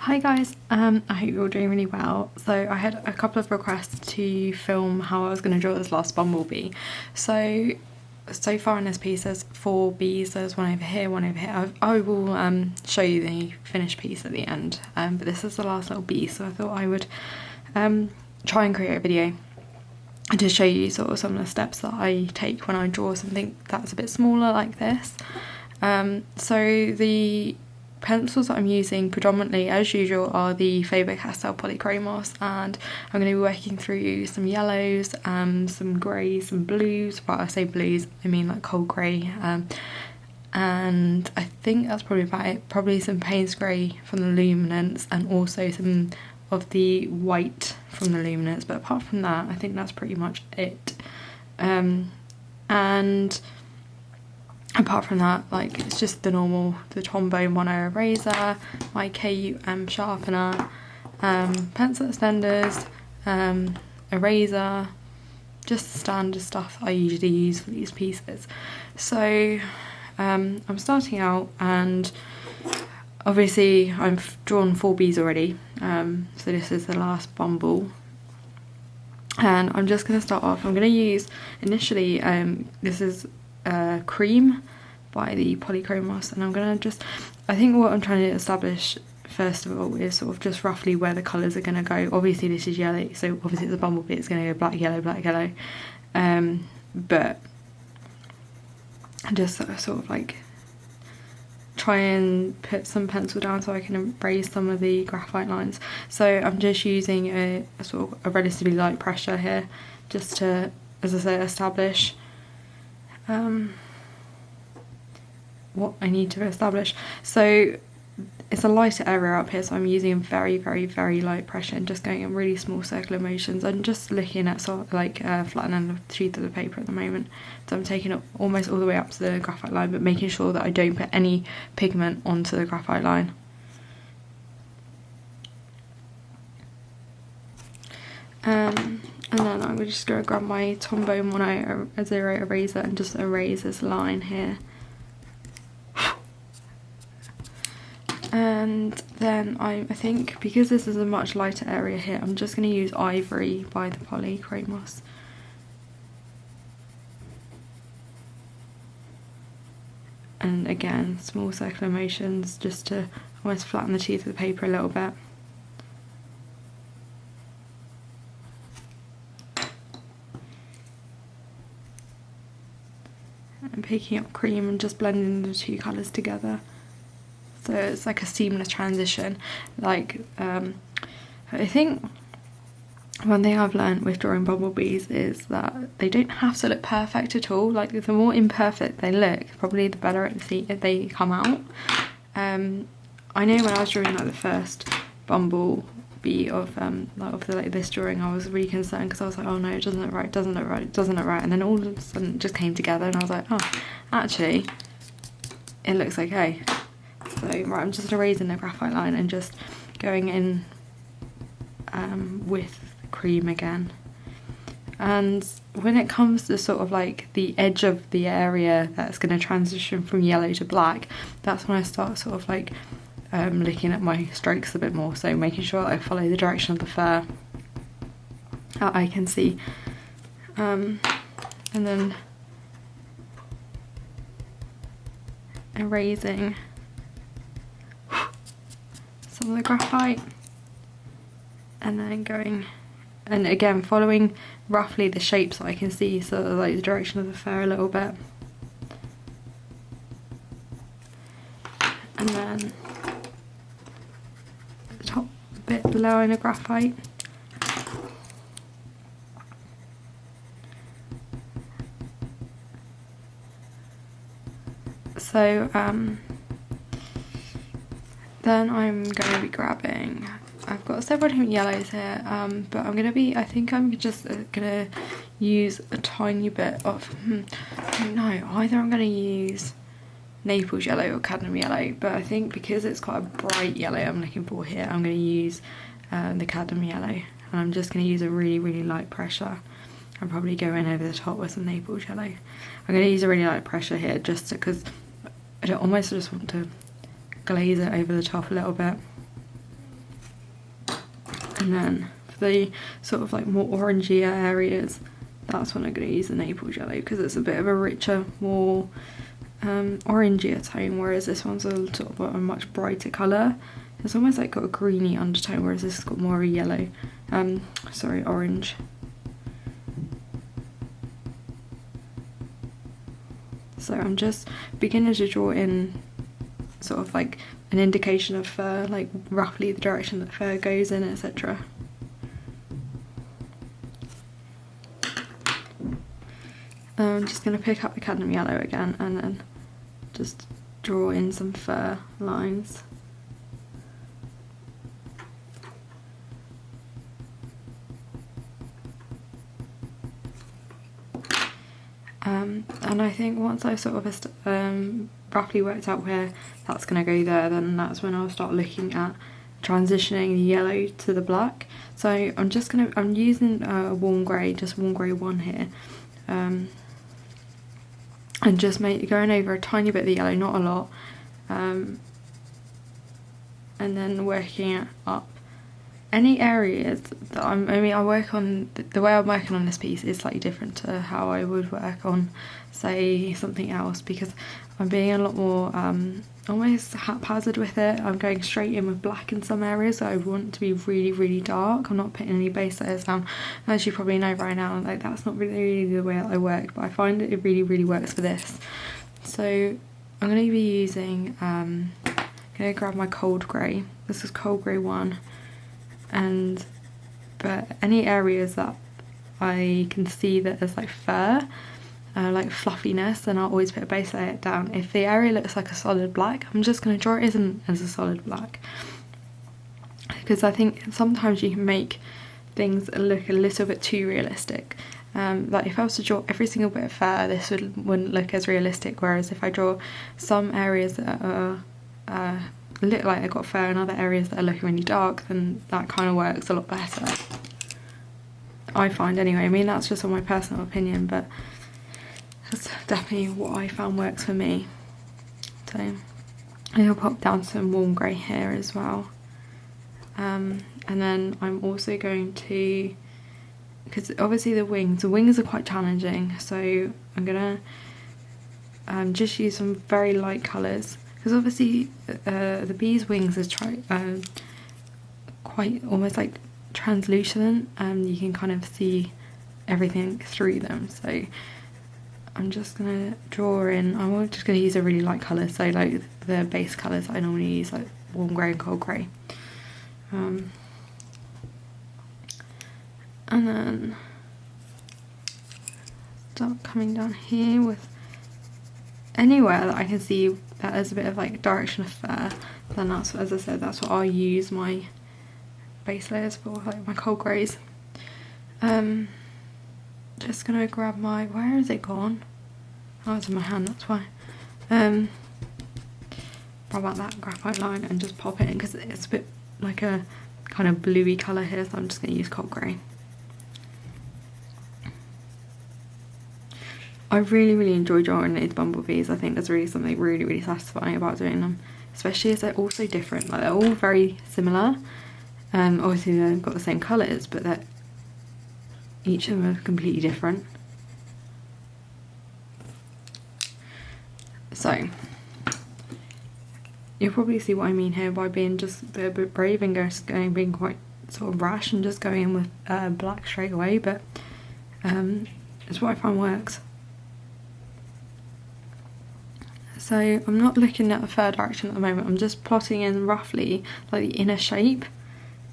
Hi guys, I hope you're all doing really well. So I had a couple of requests to film how I was going to draw this last bumblebee. So far in this piece there's 4 bees, there's one over here, one over here. I will show you the finished piece at the end, but this is the last little bee, so I thought I would try and create a video and to show you sort of some of the steps that I take when I draw something that's a bit smaller like this. So the pencils that I'm using predominantly, as usual, are the Faber-Castell Polychromos, and I'm going to be working through some yellows, some greys, some blues. Well, I say blues, I mean like cold grey, and I think that's probably about it. Probably some Payne's grey from the luminance, and also some of the white from the luminance, but apart from that I think that's pretty much it. And apart from that, like, it's just the normal, the Tombow mono eraser, my KUM sharpener, pencil extenders, eraser, just the standard stuff I usually use for these pieces. So I'm starting out, and obviously I've drawn 4 bees already, so this is the last bumble. And I'm just going to start off, I'm going to use initially, this is Cream by the Polychromos, and I'm going to just, I think what I'm trying to establish first of all is sort of just roughly where the colours are going to go. Obviously this is yellow, so obviously the bumblebee it's going to go black, yellow, but just sort of like try and put some pencil down so I can erase some of the graphite lines. So I'm just using a sort of a relatively light pressure here, just to, as I say, establish what I need to establish. So it's a lighter area up here, so I'm using very light pressure and just going in really small circular motions. I'm just looking at sort of like flattening the sheet of the paper at the moment, so I'm taking it almost all the way up to the graphite line, but making sure that I don't put any pigment onto the graphite line. And then I'm just going to grab my Tombow Mono Zero eraser and just erase this line here. And then I think, because this is a much lighter area here, I'm just going to use Ivory by the Polychromos. And again, small circular motions just to almost flatten the teeth of the paper a little bit. And picking up Cream and just blending the 2 colours together, so it's like a seamless transition. Like I think one thing I've learned with drawing bumblebees is that they don't have to look perfect at all. Like, the more imperfect they look, probably the better they come out. I know when I was drawing like the first bumblebee of this drawing, I was really concerned because I was like, oh no, it doesn't look right, it doesn't look right, it doesn't look right, and then all of a sudden it just came together and I was like, oh, actually it looks okay. So right, I'm just erasing the graphite line and just going in with Cream again. And when it comes to sort of like the edge of the area that's going to transition from yellow to black, that's when I start sort of like looking at my strokes a bit more, so making sure that I follow the direction of the fur that I can see, and then erasing some of the graphite, and then going, and again following roughly the shapes that I can see, so like the direction of the fur a little bit, and then the top bit below in the graphite. So then I'm going to be grabbing, I've got several different yellows here, but I think I'm just going to use a tiny bit of, I don't know, either I'm going to use Naples yellow or cadmium yellow, but I think because it's quite a bright yellow I'm looking for here, I'm going to use the cadmium yellow, and I'm just going to use a really light pressure. I'm probably going over the top with some Naples yellow. I'm going to use a really light pressure here just because I almost just want to glaze it over the top a little bit. And then for the sort of like more orangier areas, that's when I'm going to use the Naples yellow, because it's a bit of a richer, more orangier tone, whereas this one's a sort of a much brighter colour. It's almost like got a greeny undertone, whereas this has got more of a yellow, orange. So I'm just beginning to draw in sort of like an indication of fur, like roughly the direction that fur goes in, etc. I'm just going to pick up the cadmium yellow again and then just draw in some fur lines. And I think once I've sort of roughly worked out where that's going to go there, then that's when I'll start looking at transitioning the yellow to the black. So I'm using a warm grey, just warm grey 1 here, and just going over a tiny bit of the yellow, not a lot, and then working it up. Any areas that I work on, the way I'm working on this piece is slightly different to how I would work on, say, something else, because I'm being a lot more almost haphazard with it. I'm going straight in with black in some areas, so I want to be really, really dark. I'm not putting any base layers down. As you probably know right now, like that's not really the way I work, but I find it really, really works for this. So I'm going to be using, I'm going to grab my cold grey. This is cold grey 1. But any areas that I can see that there's like fur, like fluffiness, then I'll always put a base layer down. If the area looks like a solid black, I'm just going to draw it as a solid black, because I think sometimes you can make things look a little bit too realistic. Like if I was to draw every single bit of fur, this wouldn't look as realistic, whereas if I draw some areas that are look like they've got fur and other areas that are looking really dark, then that kind of works a lot better, I find anyway. I mean, that's just on my personal opinion, but that's definitely what I found works for me. So I'll pop down some warm grey here as well, and then I'm also going to, because obviously the wings are quite challenging, so I'm gonna just use some very light colours. Because obviously the bee's wings is quite almost like translucent, and you can kind of see everything through them. So I'm just going to draw in, I'm just going to use a really light colour, so like the base colours I normally use, like warm grey and cold grey. And then start coming down here with anywhere that I can see that there's a bit of like direction of fur, then that's, as I said, that's what I'll use my base layers for, like my cold greys. Just gonna grab my, where is it gone? Oh, it's in my hand, that's why. Grab out that graphite line and just pop it in, because it's a bit like a kind of bluey colour here, so I'm just gonna use cold grey. I really, really enjoy drawing these bumblebees. I think there's really something really, really satisfying about doing them, especially as they're all so different. Like they're all very similar. Obviously they've got the same colours, but each of them are completely different. So you'll probably see what I mean here by being just a bit brave and being quite sort of rash and just going in with black straight away, but it's what I find works. So I'm not looking at the fur direction at the moment, I'm just plotting in roughly like the inner shape.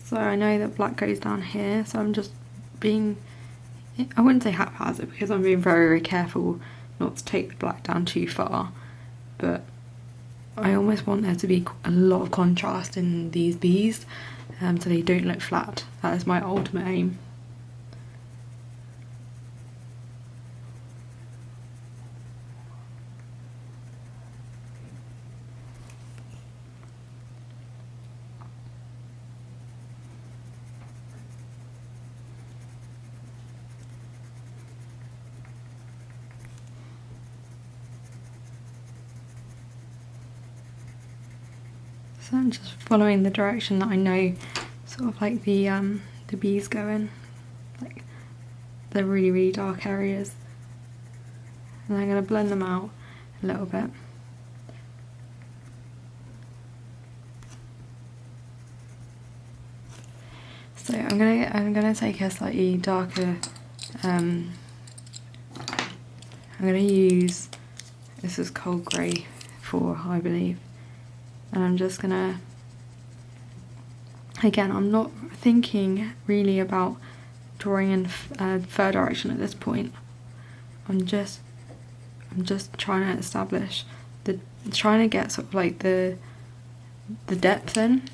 So I know that black goes down here, so I'm just being, I wouldn't say haphazard, because I'm being very, very careful not to take the black down too far, but I almost want there to be a lot of contrast in these bees, so they don't look flat. That is my ultimate aim. So I'm just following the direction that I know sort of like the bees go in, like the really, really dark areas. And I'm going to blend them out a little bit. So I'm gonna take a slightly darker. I'm gonna use, this is cold grey 4, I believe, and I'm just gonna. Again, I'm not thinking really about drawing in fur direction at this point. I'm just trying to establish trying to get sort of like the depth in.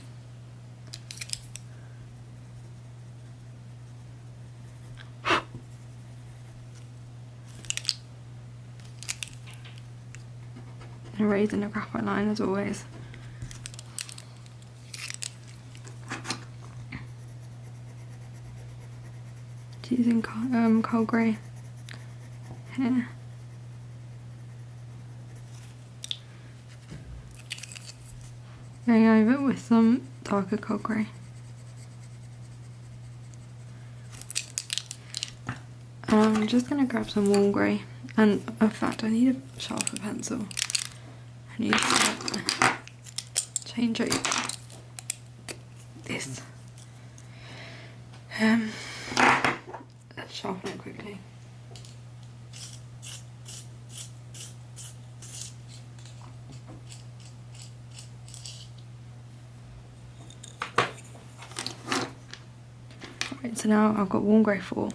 And raising a graphite line as always. Using cold grey here. Going over it with some darker cold grey. And I'm just going to grab some warm grey, and in fact I need a sharper pencil. I need to change over this. Let's sharpen it quickly. Right, so now I've got warm grey 4.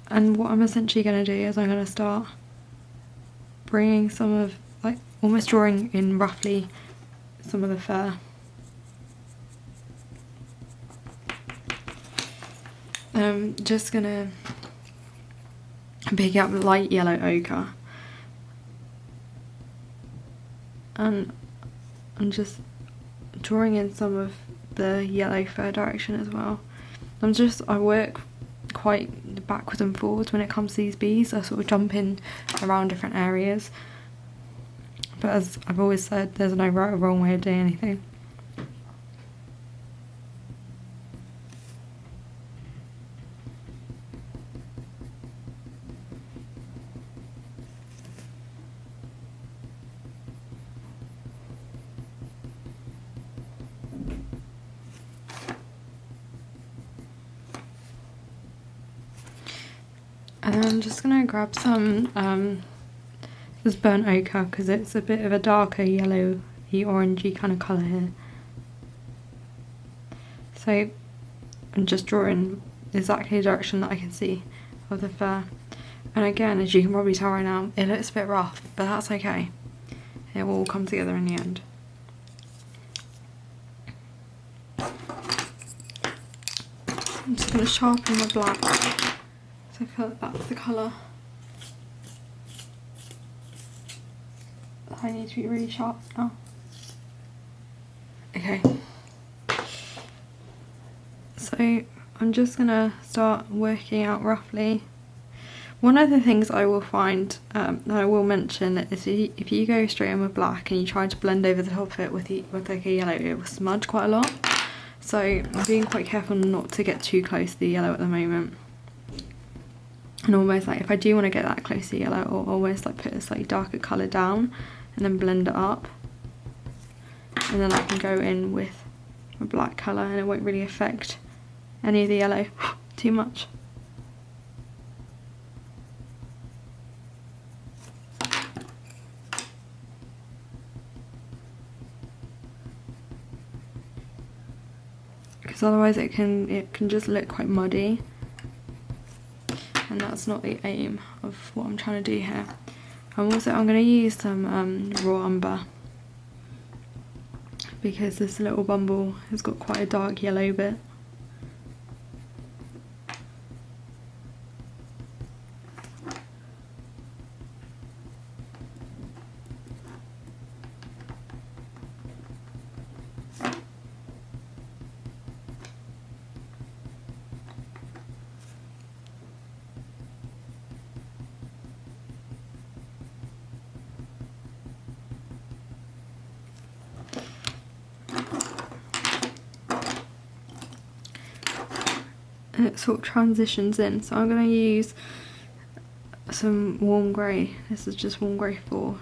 And what I'm essentially going to do is I'm going to start bringing some of, like, almost drawing in roughly some of the fur. I'm just going to pick up light yellow ochre. And I'm just drawing in some of the yellow fur direction as well. I work quite backwards and forwards when it comes to these bees. I sort of jump in around different areas. But as I've always said, there's no right or wrong way of doing anything. And I'm just going to grab some this burnt ochre, because it's a bit of a darker yellowy orangey kind of colour here. So I'm just drawing exactly the direction that I can see of the fur. And again, as you can probably tell right now, it looks a bit rough, but that's okay. It will all come together in the end. I'm just going to sharpen my black. I feel like that's the colour I need to be really sharp now. Okay. So I'm just gonna start working out roughly. One of the things I will find, that I will mention, is if you go straight in with black and you try to blend over the top of it with like a yellow, it will smudge quite a lot. So I'm being quite careful not to get too close to the yellow at the moment. And almost like if I do want to get that close to yellow, I'll almost like put a slightly darker colour down and then blend it up. And then I can go in with a black colour and it won't really affect any of the yellow too much. Because otherwise it can just look quite muddy. And that's not the aim of what I'm trying to do here. I'm going to use some raw umber, because this little bumble has got quite a dark yellow bit. and it sort of transitions in. So I'm going to use some warm grey. This is just warm grey 4.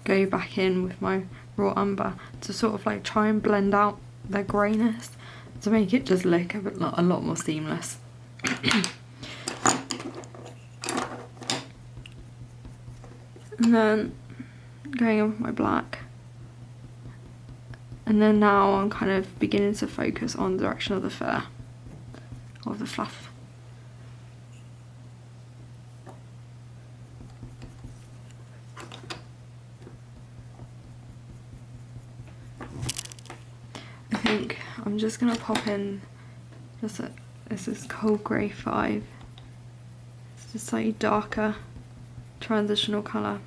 Go back in with my raw umber to sort of like try and blend out the greyness to make it just look a lot more seamless. And then going in with my black, and then now I'm kind of beginning to focus on the direction of the fur, of the fluff. I think I'm just going to pop in just this is cold grey 5. It's just slightly darker transitional colour.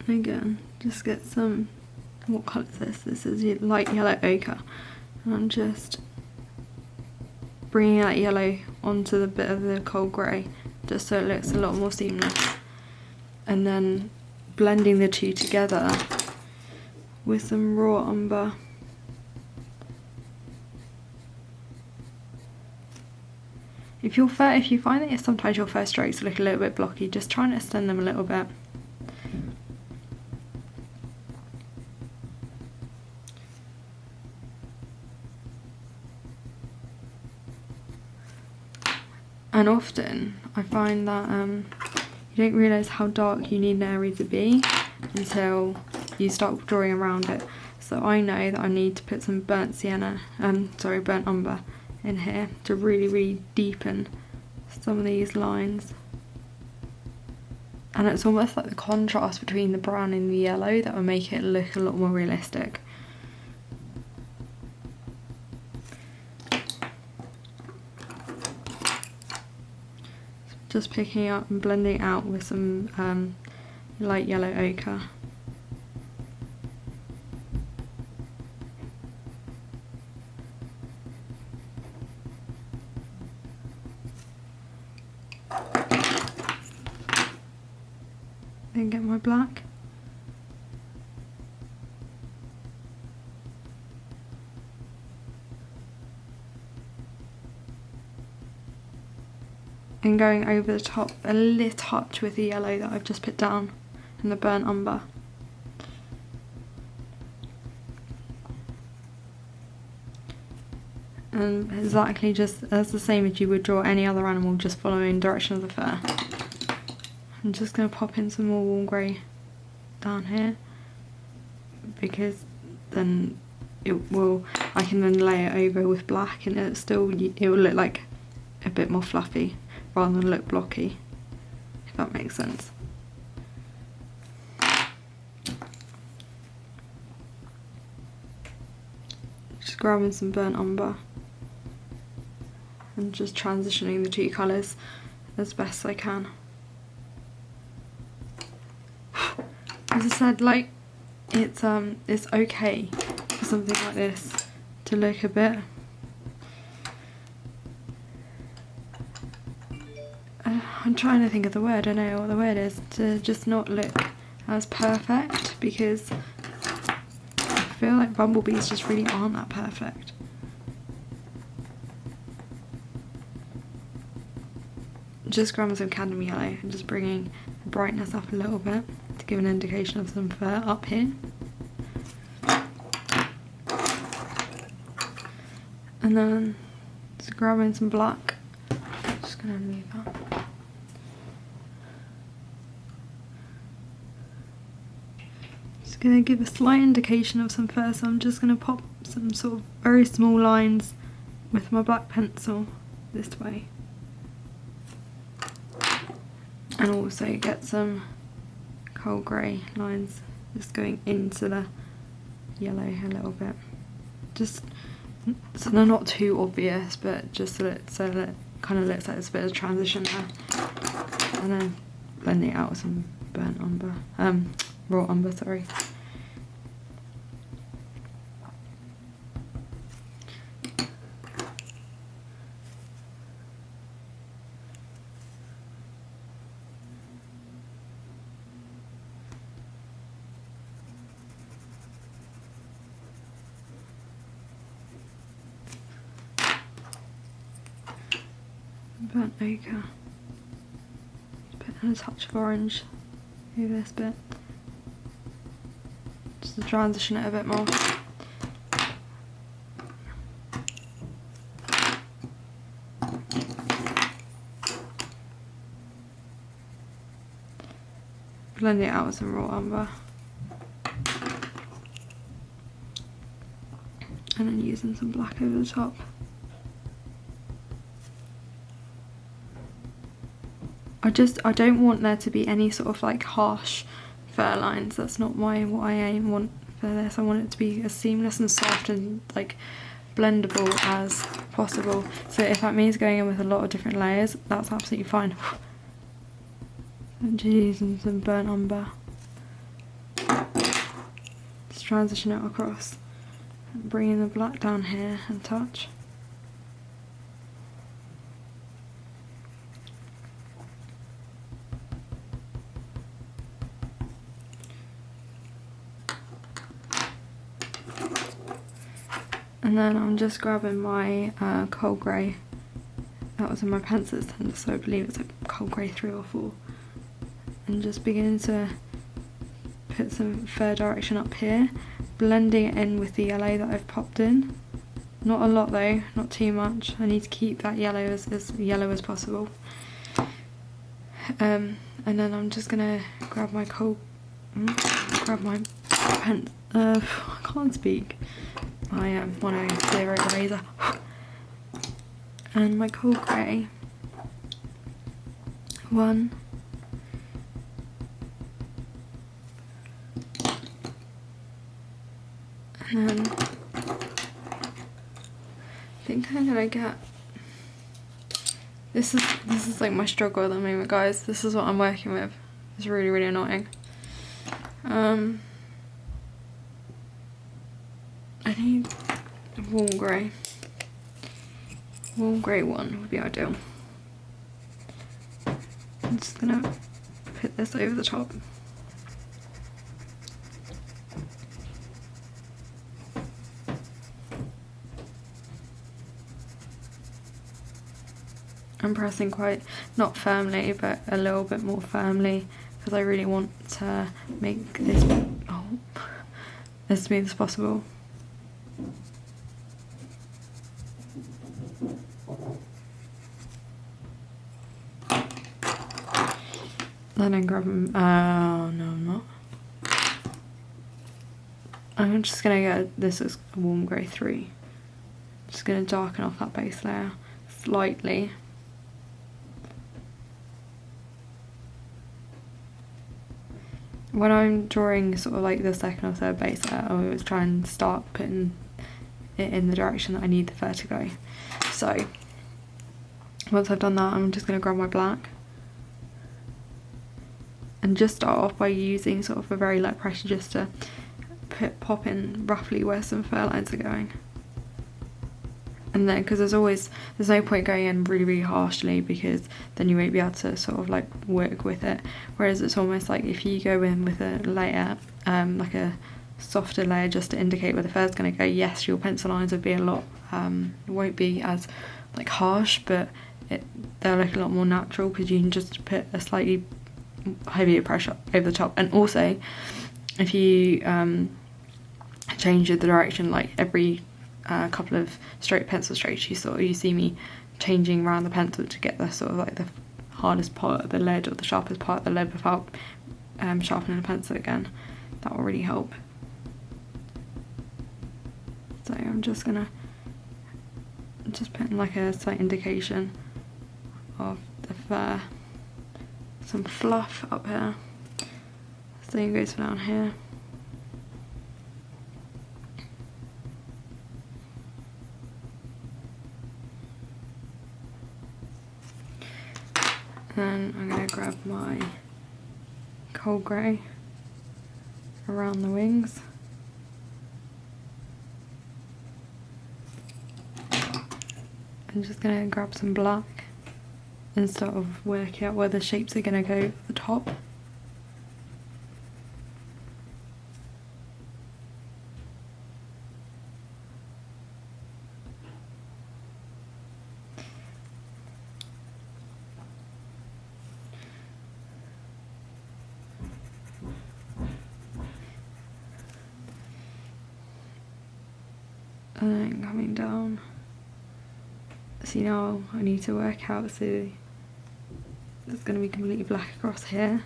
And again, just get some, what colour is this? This is light yellow ochre. And I'm just bringing that yellow onto the bit of the cold grey, just so it looks a lot more seamless. And then blending the two together with some raw umber. If you find that sometimes your first strokes look a little bit blocky, just try and extend them a little bit. And often I find that you don't realise how dark you need an area to be until you start drawing around it. So I know that I need to put some burnt umber in here to really deepen some of these lines. And it's almost like the contrast between the brown and the yellow that will make it look a lot more realistic. Just picking up and blending out with some light yellow ochre. Then get my black. And going over the top a little touch with the yellow that I've just put down and the burnt umber. And exactly just as the same as you would draw any other animal, just following the direction of the fur. I'm just going to pop in some more warm grey down here, because then I can then lay it over with black and it will look like a bit more fluffy rather than look blocky, if that makes sense. Just grabbing some burnt umber and just transitioning the two colours as best I can. As I said, like, it's okay for something like this to look a bit I'm trying to think of the word, I know what the word is, to just not look as perfect, because I feel like bumblebees just really aren't that perfect. Just grabbing some cadmium yellow and just bringing the brightness up a little bit to give an indication of some fur up here. And then just grabbing some black, just gonna move that. Just gonna give a slight indication of some fur, so I'm just gonna pop some sort of very small lines with my black pencil this way. And also get some cold grey lines just going into the yellow a little bit. Just so they're not too obvious, but just so that it kind of looks like there's a bit of transition there. And then blending it out with some burnt umber, raw umber, sorry. burnt ochre. Put in a touch of orange over this bit, just to transition it a bit more. Blend it out with some raw umber. And then using some black over the top. I don't want there to be any sort of like harsh fur lines. That's not what I want for this. I want it to be as seamless and soft and like blendable as possible. So if that means going in with a lot of different layers, that's absolutely fine. And just using some burnt umber. Just transition it across. And bringing the black down here and touch. And then I'm just grabbing my coal grey. That was in my pencil tender, so I believe it's a coal grey 3 or 4. And just beginning to put some fur direction up here, blending it in with the yellow that I've popped in. Not a lot though, not too much. I need to keep that yellow as yellow as possible. And then I'm just gonna grab my pen. I can't speak. I am 100 eraser. And my coal grey. 1. And then I think I'm gonna get this is like my struggle at the moment, guys. This is what I'm working with. It's really, really annoying. I need a warm grey. Warm grey 1 would be ideal. I'm just gonna put this over the top. I'm pressing quite, not firmly, but a little bit more firmly, because I really want to make this as smooth as possible. Then I'm grabbing, no I'm not. I'm just gonna get, this is a warm grey 3. Just gonna darken off that base layer slightly. When I'm drawing sort of like the second or third base layer, I always try and start putting it in the direction that I need the fur to go. So once I've done that, I'm just going to grab my black and just start off by using sort of a very light pressure just to pop in roughly where some fur lines are going. And then, because there's no point going in really, really harshly, because then you won't be able to sort of like work with it. Whereas it's almost like if you go in with a layer, like a softer layer, just to indicate where the fur's going to go, yes, your pencil lines would be a lot, won't be as like harsh, but they'll look a lot more natural, because you can just put a slightly heavier pressure over the top. And also, if you change the direction, like every couple of pencil strokes, you see me changing around the pencil to get the sort of like the hardest part of the lead or the sharpest part of the lead without sharpening the pencil again. That will really help. So I'm just gonna put in like a slight indication of the fur, some fluff up here. Same goes down here. Then I'm going to grab my coal grey around the wings. I'm just going to grab some black and sort of work out where the shapes are going to go at the top. and then coming down. See, now I need to work out, so it's going to be completely black across here.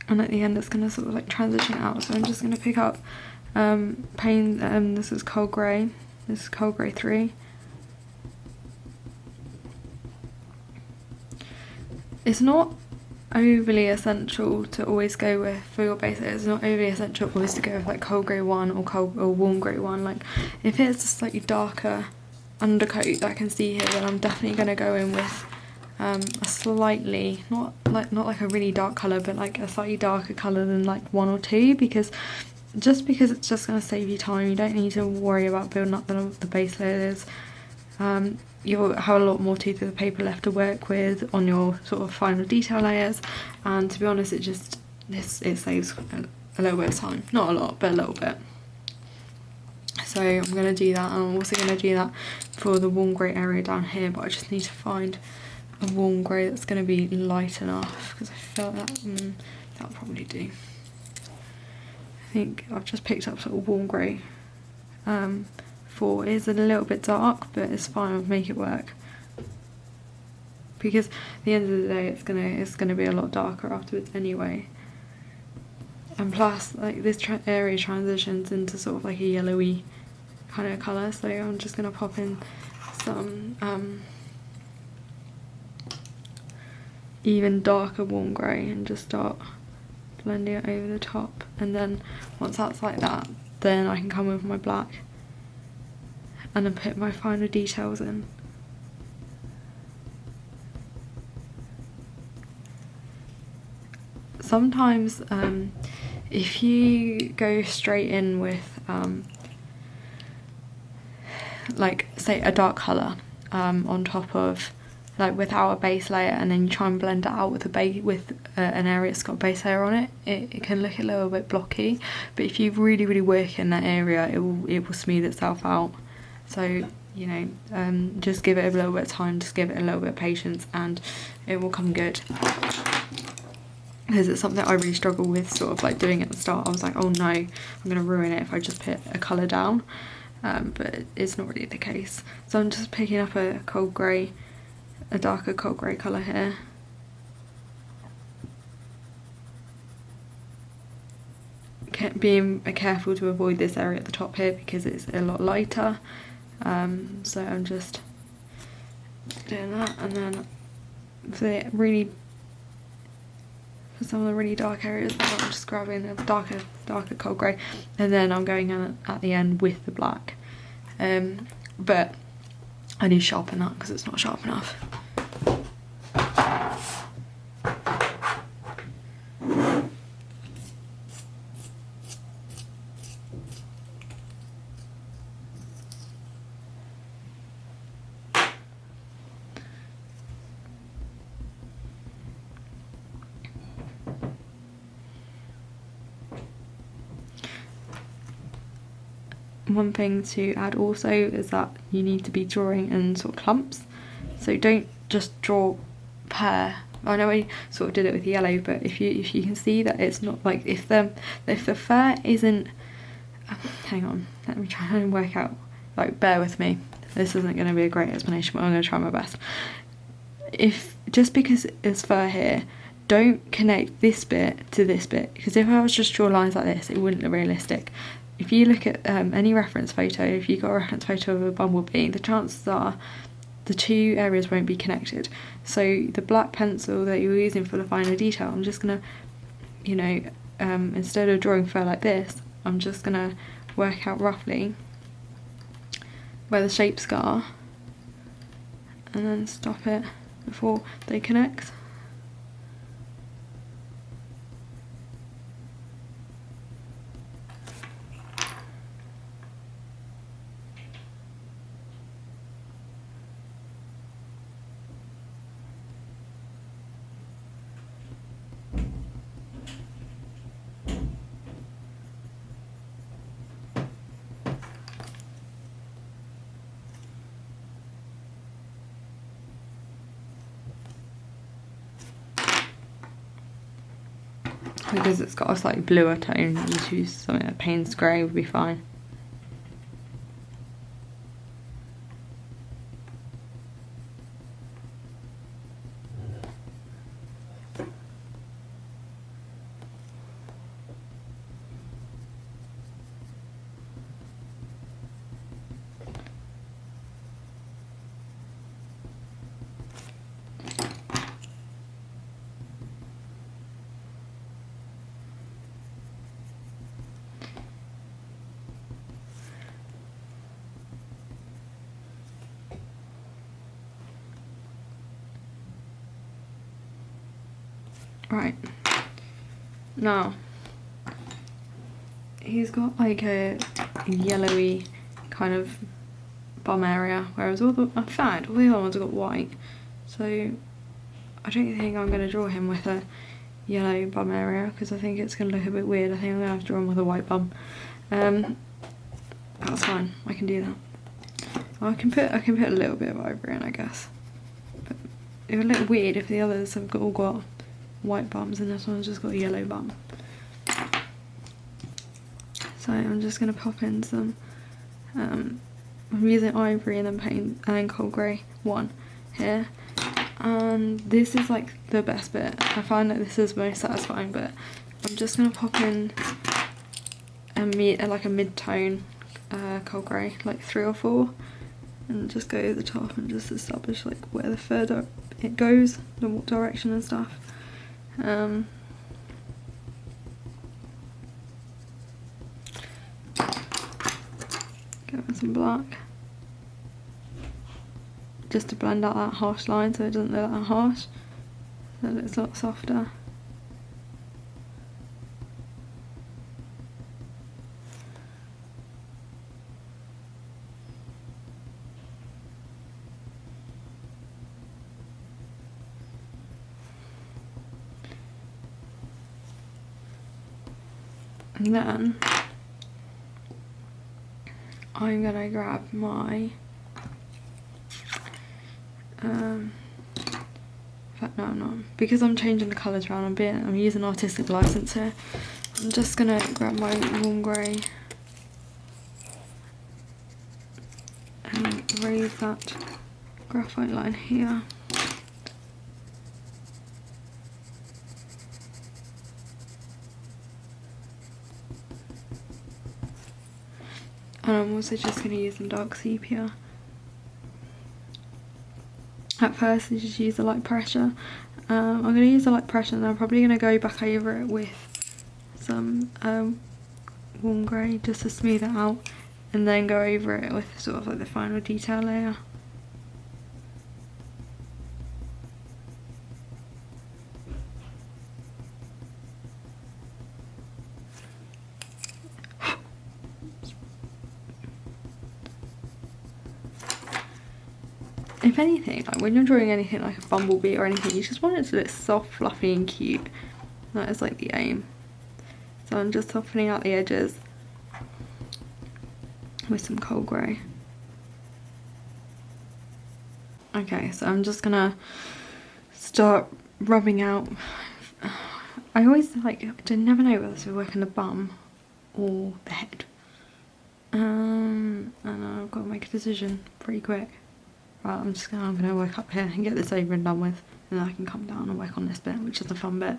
And at the end it's going to sort of like transition out, so I'm just going to pick up paint, this is cold grey, this is cold grey 3. It's not overly essential to always go with, for your base layer, it's not overly essential always to go with like cold grey 1 or warm grey 1. Like if it's a slightly darker undercoat that I can see here, then I'm definitely going to go in with a slightly, not like a really dark colour, but like a slightly darker colour than like 1 or 2, because it's just going to save you time. You don't need to worry about building up the base layers. You'll have a lot more tooth of the paper left to work with on your sort of final detail layers, and to be honest, it saves a little bit of time. Not a lot, but a little bit. So I'm going to do that, and I'm also going to do that for the warm grey area down here, but I just need to find a warm grey that's going to be light enough, because I feel that that'll probably do. I think I've just picked up sort of warm grey 4. It is a little bit dark, but it's fine, I'll make it work, because at the end of the day it's gonna be a lot darker afterwards anyway. And plus, like, this area transitions into sort of like a yellowy kind of colour, so I'm just gonna pop in some even darker warm grey and just start blending it over the top. And then once that's like that, then I can come with my black and then put my final details in. Sometimes if you go straight in with like say a dark colour on top of, like, without a base layer, and then you try and blend it out with an area that's got a base layer on it, it can look a little bit blocky. But if you really work in that area, it will smooth itself out. So, you know, just give it a little bit of time, just give it a little bit of patience, and it will come good. Because it's something I really struggle with, sort of like doing at the start. I was like, oh no, I'm going to ruin it if I just put a colour down. But it's not really the case. So I'm just picking up a cold grey, a darker cold grey colour here. Being careful to avoid this area at the top here because it's a lot lighter. So I'm just doing that, and then for some of the really dark areas, I'm just grabbing a darker cold grey, and then I'm going in at the end with the black. But I need to sharpen that because it's not sharp enough. One thing to add also is that you need to be drawing in sort of clumps, so don't just draw per. I know I sort of did it with yellow, but if you can see that it's not like, if the fur isn't, hang on, let me try and work out, like, bear with me, this isn't going to be a great explanation, but I'm going to try my best. If just because it's fur here, don't connect this bit to this bit, because if I was just draw lines like this, it wouldn't look realistic. If you look at any reference photo, if you've got a reference photo of a bumblebee, the chances are the two areas won't be connected. So the black pencil that you're using for the final detail, I'm just going to, you know, instead of drawing fur like this, I'm just going to work out roughly where the shapes are and then stop it before they connect. because it's got a slightly bluer tone. You choose something like Payne's Grey would be fine. Right, now he's got like a yellowy kind of bum area, whereas all the other ones have got white, so I don't think I'm going to draw him with a yellow bum area because I think it's going to look a bit weird. I think I'm going to have to draw him with a white bum. That's fine, I can do that. I can put a little bit of ivory in, I guess, but it would look weird if the others have all got white bums and this one's just got a yellow bum. So I'm just going to pop in some, I'm using ivory and then paint and then cold grey 1 here, and this is like the best bit. I find that this is most satisfying, but I'm just going to pop in like a mid-tone cold grey, like 3 or 4, and just go over the top and just establish like where the further it goes, the direction and stuff. Go with some black just to blend out that harsh line so it doesn't look that harsh, so that it's a lot softer. And then I'm gonna grab my in fact no I'm not, because I'm changing the colours around I'm using artistic license here. I'm just gonna grab my warm grey and raise that graphite line here. And I'm also just going to use some dark sepia. At first, you just use the light pressure. I'm going to use the light pressure and I'm probably going to go back over it with some warm grey just to smooth it out, and then go over it with sort of like the final detail layer. If anything, like when you're drawing anything like a bumblebee or anything, you just want it to look soft, fluffy and cute. That is like the aim. So I'm just softening out the edges with some cold grey. Okay, so I'm just gonna start rubbing out. I always like, I never know whether to work on the bum or the head. And I've got to make a decision pretty quick. Right, I'm gonna work up here and get this over and done with, and then I can come down and work on this bit, which is the fun bit.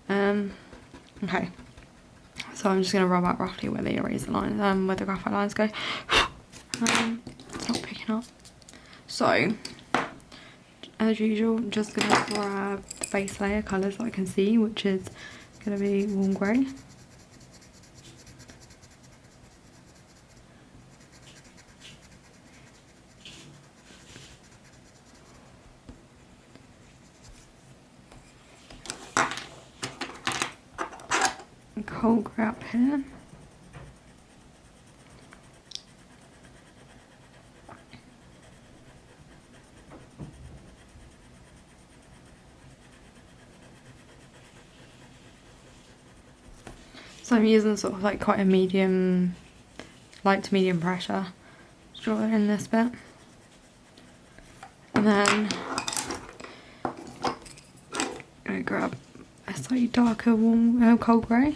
Okay, so I'm just gonna rub out roughly where the eraser lines, where the graphite lines go. It's not picking up. So, as usual, I'm just gonna grab the base layer colours that I can see, which is gonna be warm grey. Cold grey up here. So I'm using sort of like quite a medium, light to medium pressure to draw it in this bit. And then I'm going to grab a slightly darker warm cold grey.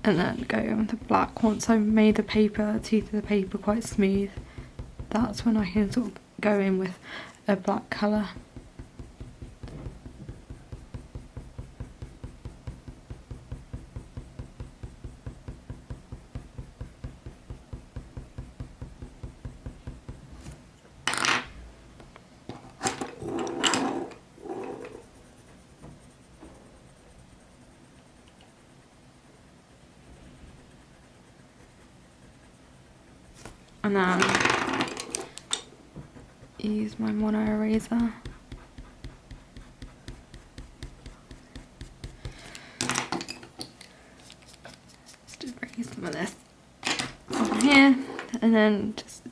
And then go in with the black. Once I've made the paper, teeth of the paper quite smooth, that's when I can sort of go in with a black colour. And then use my mono eraser. Just erase some of this on here, and then just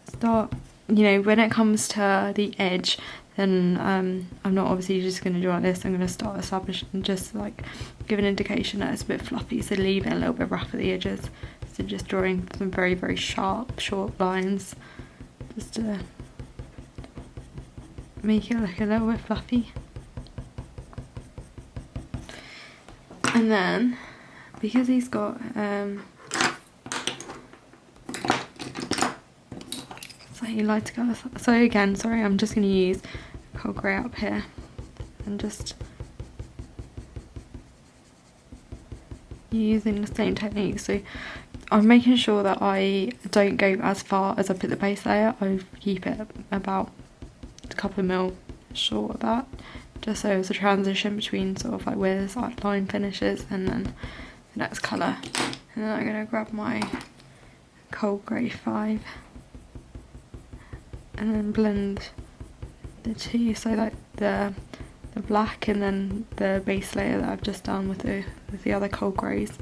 start, you know, when it comes to the edge, then I'm not obviously just going to do like this. I'm going to start establishing, just like give an indication that it's a bit fluffy, so leave it a little bit rough at the edges. So just drawing some very, very sharp, short lines, just to make it look a little bit fluffy. And then, because he's got slightly lighter colour, so again, sorry, I'm just going to use cold grey up here and just using the same technique. So I'm making sure that I don't go as far as I put the base layer. I keep it about a couple of mil short of that, just so it's a transition between sort of like where this line finishes and then the next colour. And then I'm going to grab my cold grey 5 and then blend the two, so like the black and then the base layer that I've just done with the other cold greys.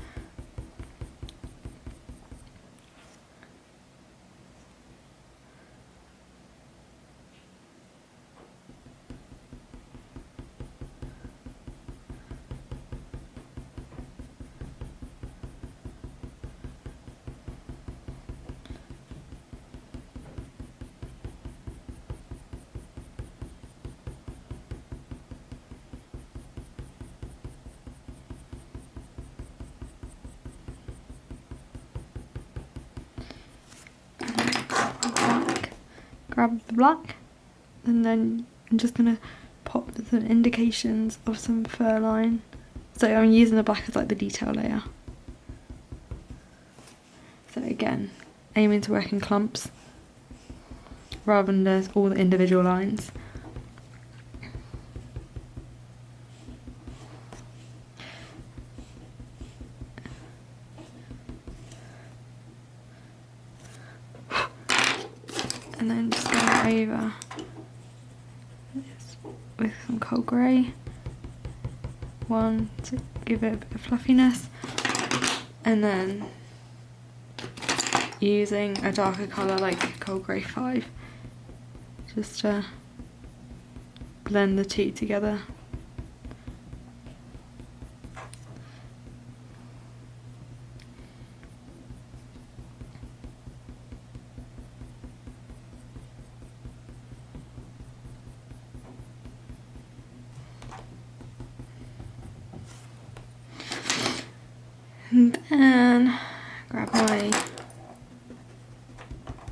Grab the black, and then I'm just going to pop some indications of some fur line. So I'm using the black as like the detail layer. So again, aiming to work in clumps rather than there's all the individual lines. And then just go over this with some cold grey, one to give it a bit of fluffiness, and then using a darker colour like cold grey 5 just to blend the two together. And then grab my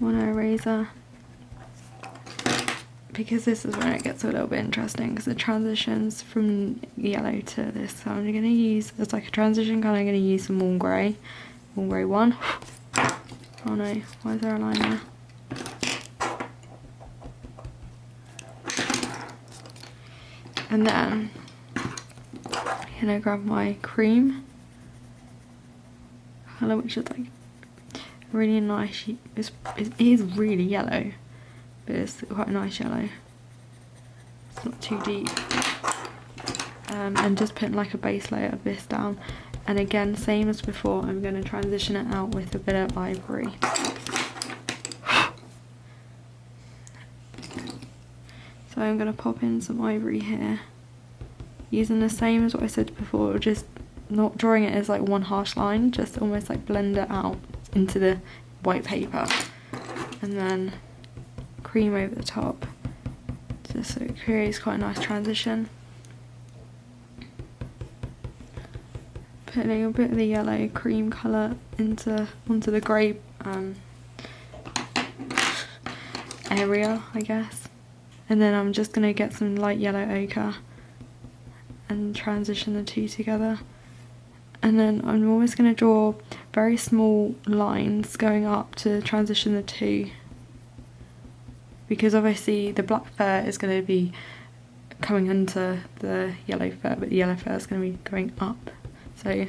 mono eraser, because this is when it gets a little bit interesting, because it transitions from yellow to this. So I'm going to use, as like a transition colour, I'm going to use some warm grey 1. Oh no, why is there a line there? And then I'm going to grab my cream colour, which is like really nice. It is really yellow, but it's quite a nice yellow. It's not too deep. And just putting like a base layer of this down. And again, same as before, I'm going to transition it out with a bit of ivory. So I'm going to pop in some ivory here, using the same as what I said before, just not drawing it as like one harsh line, just almost like blend it out into the white paper. and then cream over the top, just so it creates quite a nice transition. Put a little bit of the yellow cream colour onto the grey area, I guess. And then I'm just going to get some light yellow ochre and transition the two together. And then I'm almost going to draw very small lines going up to transition the two, because obviously the black fur is going to be coming under the yellow fur, but the yellow fur is going to be going up. So I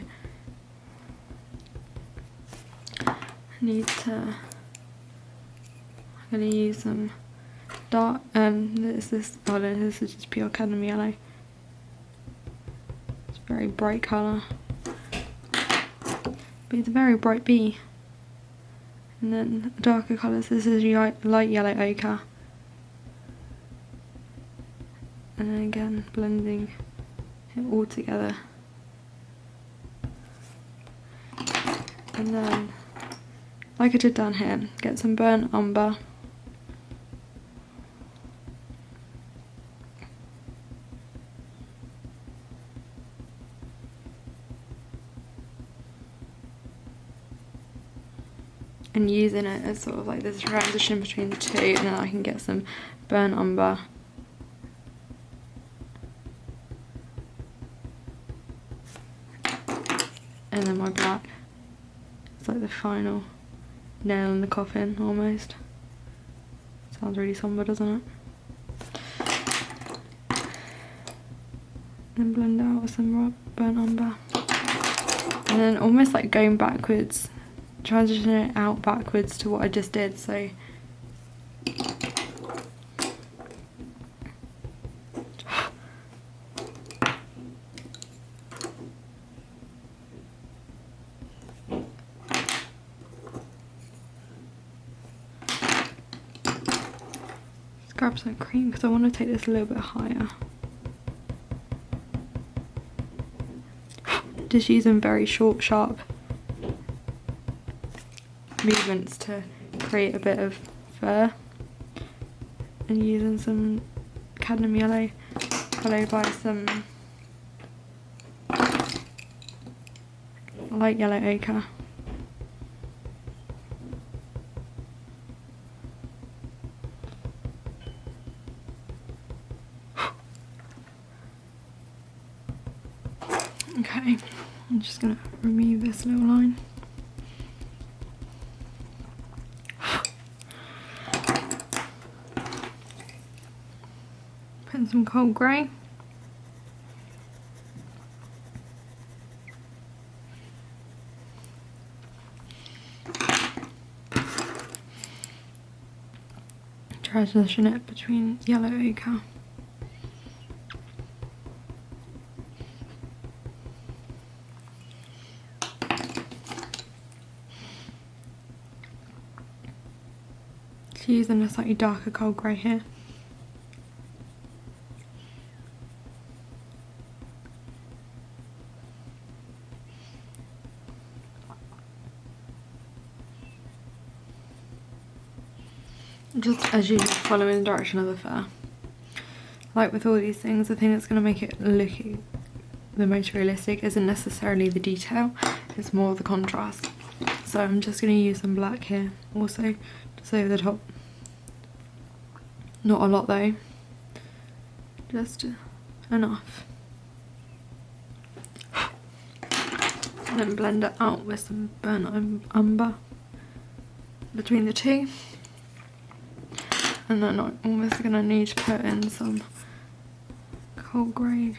I'm going to use some dark, this is just pure cadmium yellow. It's a very bright colour, but it's a very bright bee. And then darker colours, this is light yellow ochre. And then again, blending it all together. And then, like I did down here, get some burnt umber. And using it as sort of like this transition between the two, and then I can get some burnt umber. And then my black. It's like the final nail in the coffin, almost. Sounds really somber, doesn't it? And blend out with some burnt umber. And then almost like going backwards, transition it out backwards to what I just did, so just grab some cream because I want to take this a little bit higher. Just using very short, sharp movements to create a bit of fur, and using some cadmium yellow followed by some light yellow ochre. Okay, I'm just going to remove this little line. Put some cold grey. Transition it between yellow ochre. Using a slightly darker cold grey here. Just as you follow in the direction of the fur. Like with all these things, the thing that's going to make it look the most realistic isn't necessarily the detail, it's more the contrast. So I'm just going to use some black here also, just over the top. Not a lot though, just enough. And then blend it out with some burnt umber between the two. And then I'm almost going to need to put in some cold grey.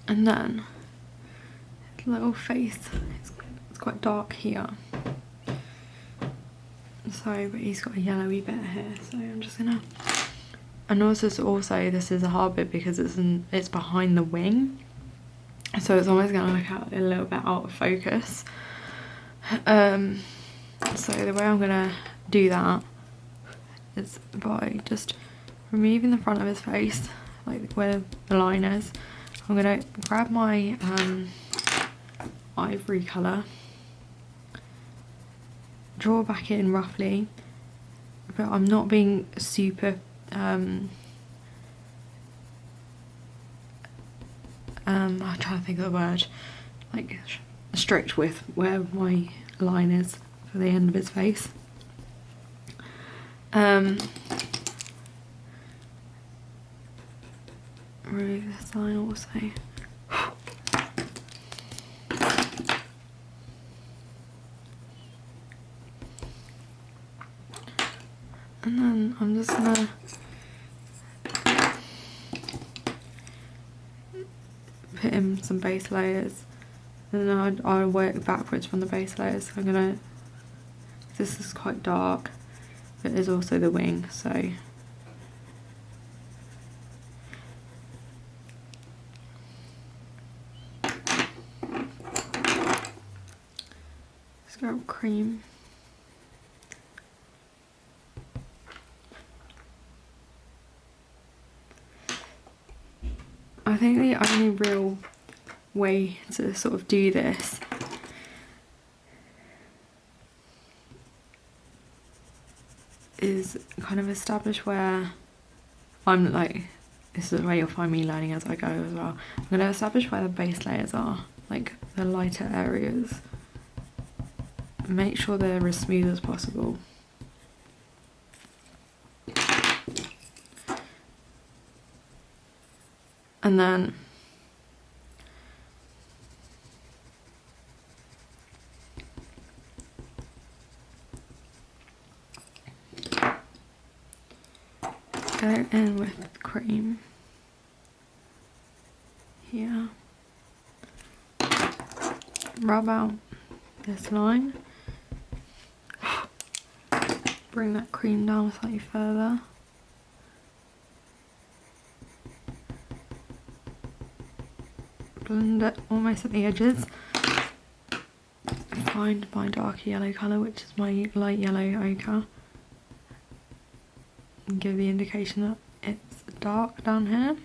And then his little face, it's quite dark here. So, but he's got a yellowy bit here, so I'm just gonna, and also this is a hard bit because it's behind the wing. so it's almost gonna look a little bit out of focus. So the way I'm gonna do that is by just removing the front of his face, like where the line is. I'm gonna grab my ivory colour, draw back in roughly, but I'm not being super I'm trying to think of the word, like strict with where my line is for the end of his face. Remove this line also. And then I'm just gonna put in some base layers, and then I'll work backwards from the base layers. So I'm gonna, this is quite dark, but there's also the wing, so let's go with cream. I think the only real way to sort of do this is kind of establish where I'm like, this is where you'll find me learning as I go as well. I'm going to establish where the base layers are, like the lighter areas. Make sure they're as smooth as possible. And then go in with cream here, rub out this line, bring that cream down slightly further, blend it almost at the edges, find my dark yellow colour, which is my light yellow ochre, and give the indication that it's dark down here,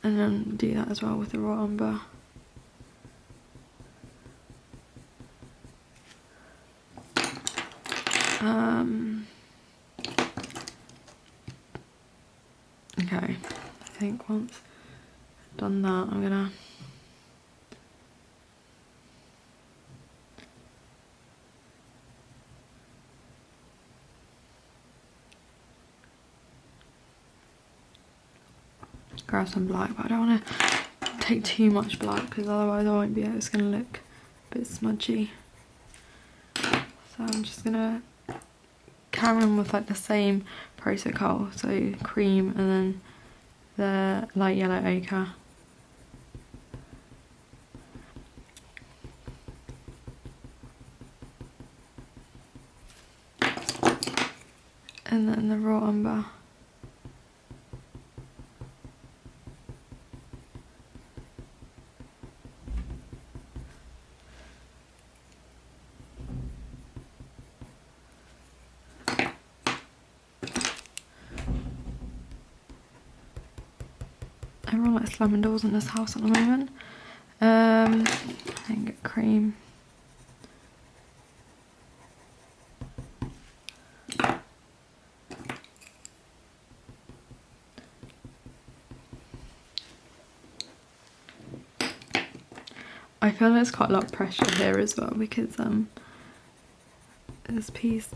and then do that as well with the raw umber. Okay, I think once I've done that, I'm gonna grab some black, but I don't want to take too much black because otherwise I won't be able, it's going to look a bit smudgy. So I'm just going to carry on with like the same protocol, so cream and then the light yellow ochre. And then the raw umber. Everyone likes lemon doors in this house at the moment. And get cream. I feel there's quite a lot of pressure here as well because this piece,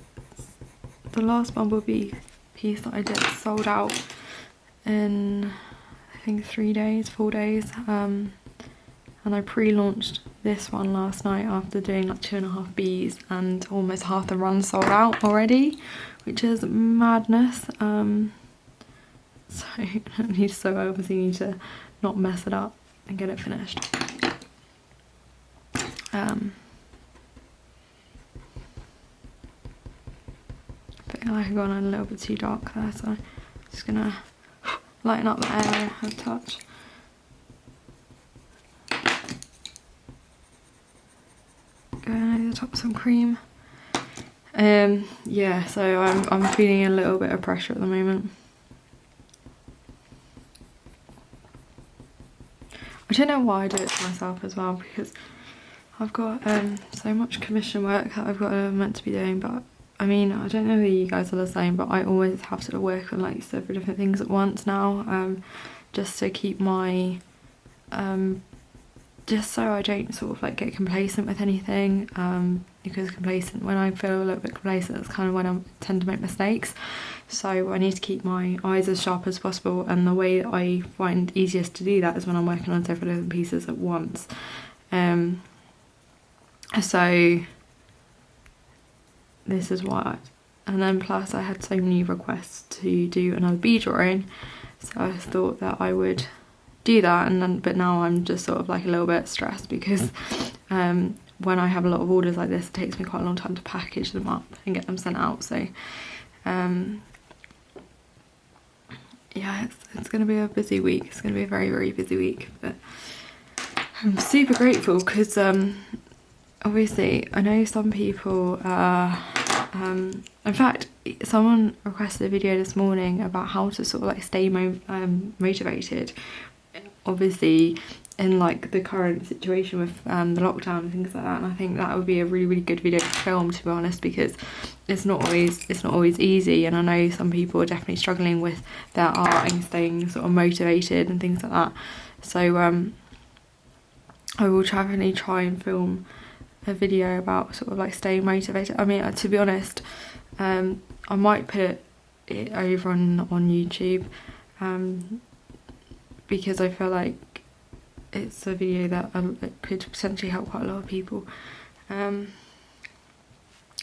the last Bumblebee piece that I did sold out in I think 4 days, and I pre-launched this one last night after doing like 2.5 Bs, and almost half the run sold out already, which is madness. So I obviously need to not mess it up and get it finished. But like I've gone a little bit too dark there, so I'm just gonna lighten up the area a touch. Going over the top with some cream. Yeah, so I'm feeling a little bit of pressure at the moment. I don't know why I do it to myself as well, because I've got so much commission work that I've got meant to be doing, but I mean, I don't know whether you guys are the same, but I always have to work on like several different things at once now, just to keep my, just so I don't sort of like get complacent with anything, because when I feel a little bit complacent, that's kind of when I tend to make mistakes. So I need to keep my eyes as sharp as possible, and the way that I find easiest to do that is when I'm working on several different pieces at once. So this is why. And then plus I had so many requests to do another bee drawing, so I thought that I would do that, and then but now I'm just sort of like a little bit stressed because when I have a lot of orders like this, it takes me quite a long time to package them up and get them sent out. So yeah, it's going to be a busy week. It's going to be a very, very busy week, but I'm super grateful because obviously I know some people in fact someone requested a video this morning about how to sort of like stay motivated, obviously in like the current situation with the lockdown and things like that, and I think that would be a really, really good video to film, to be honest, because it's not always easy, and I know some people are definitely struggling with their art and staying sort of motivated and things like that. So I will definitely try and film a video about sort of like staying motivated. I mean, to be honest, I might put it over on YouTube, because I feel like it's a video that could potentially help quite a lot of people. And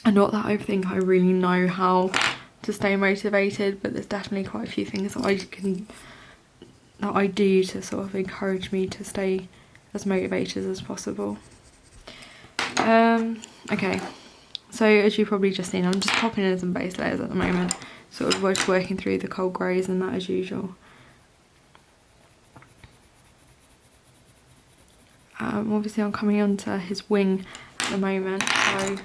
not that I think I really know how to stay motivated, but there's definitely quite a few things that I do to sort of encourage me to stay as motivated as possible. Okay, so as you've probably just seen, I'm just popping in some base layers at the moment, sort of just working through the cold greys and that as usual. Obviously I'm coming onto his wing at the moment, so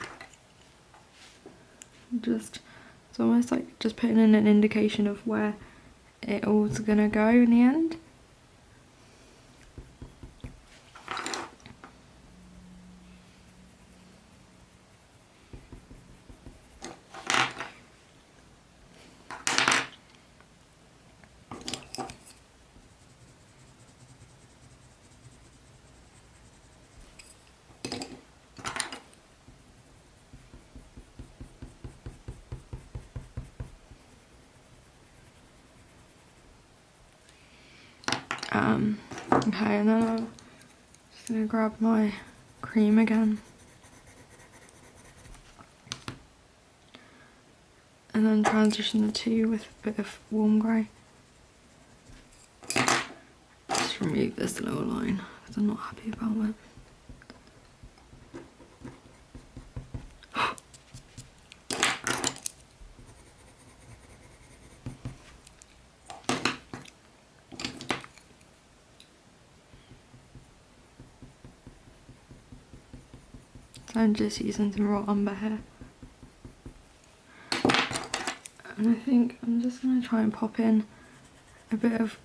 it's almost like just putting in an indication of where it all's gonna go in the end. Okay, and then I'm just gonna grab my cream again, and then transition the two with a bit of warm grey. Just remove this little line because I'm not happy about it. So I'm just using some raw umber here, and I think I'm just going to try and pop in a bit of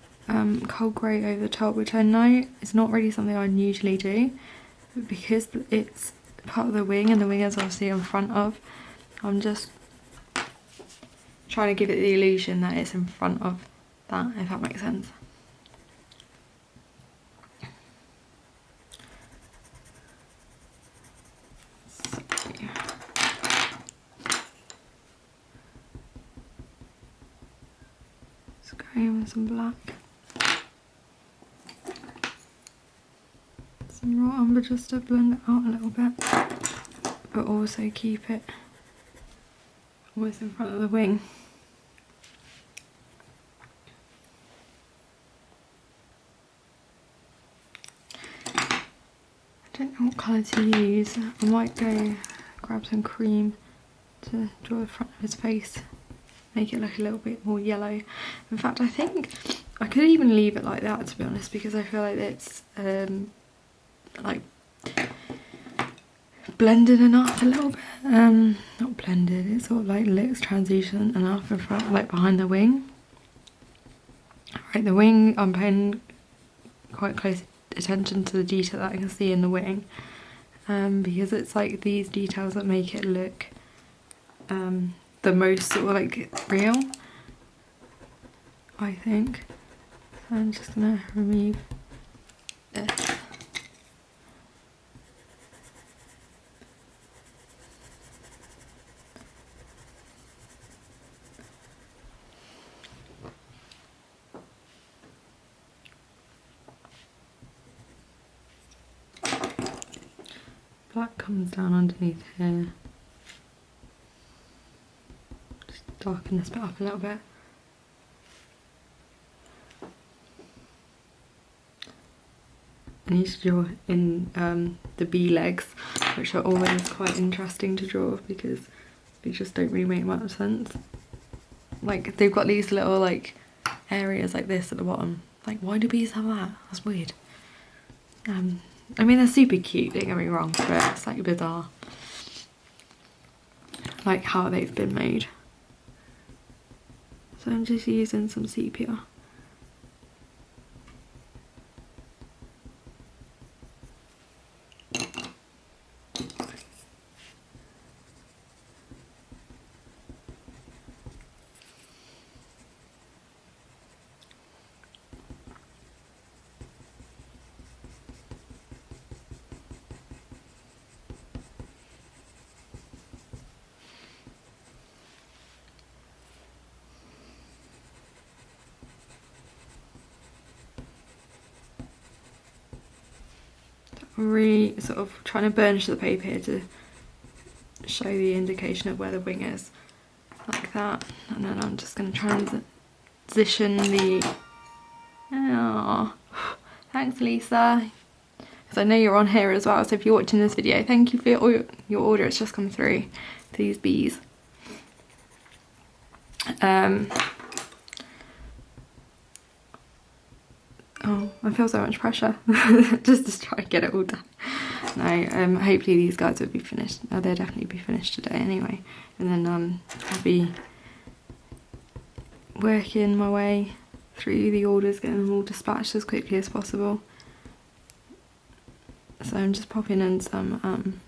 cold grey over the top, which I know is not really something I usually do, but because it's part of the wing and the wing is obviously in front of, I'm just trying to give it the illusion that it's in front of that, if that makes sense. With some black, some raw umber just to blend it out a little bit, but also keep it almost in front of the wing. I don't know what colour to use. I might go grab some cream to draw the front of his face, make it look a little bit more yellow. In fact, I think I could even leave it like that, to be honest, because I feel like it's like blended enough a little bit. Not blended, it sort of like looks translucent enough in front, like behind the wing. Right, the wing, I'm paying quite close attention to the detail that I can see in the wing, because it's like these details that make it look the most sort of like real, I think. So I'm just gonna remove this. Black comes down underneath here. Just darken this bit up a little bit. I need to draw in the bee legs, which are always quite interesting to draw because they just don't really make much sense. Like, they've got these little like areas like this at the bottom. Like, why do bees have that? That's weird. I mean, they're super cute, don't get me wrong, but it's like bizarre, like how they've been made. So I'm just using some sepia. Really sort of trying to burnish the paper here to show the indication of where the wing is, like that. And then I'm just going to transition the... Oh, thanks Lisa, because I know you're on here as well, so if you're watching this video, thank you for your order. It's just come through for these bees. Oh, I feel so much pressure just to try and get it all done. No, hopefully these guys will be finished. Oh, they'll definitely be finished today anyway. And then I'll be working my way through the orders, getting them all dispatched as quickly as possible. So I'm just popping in some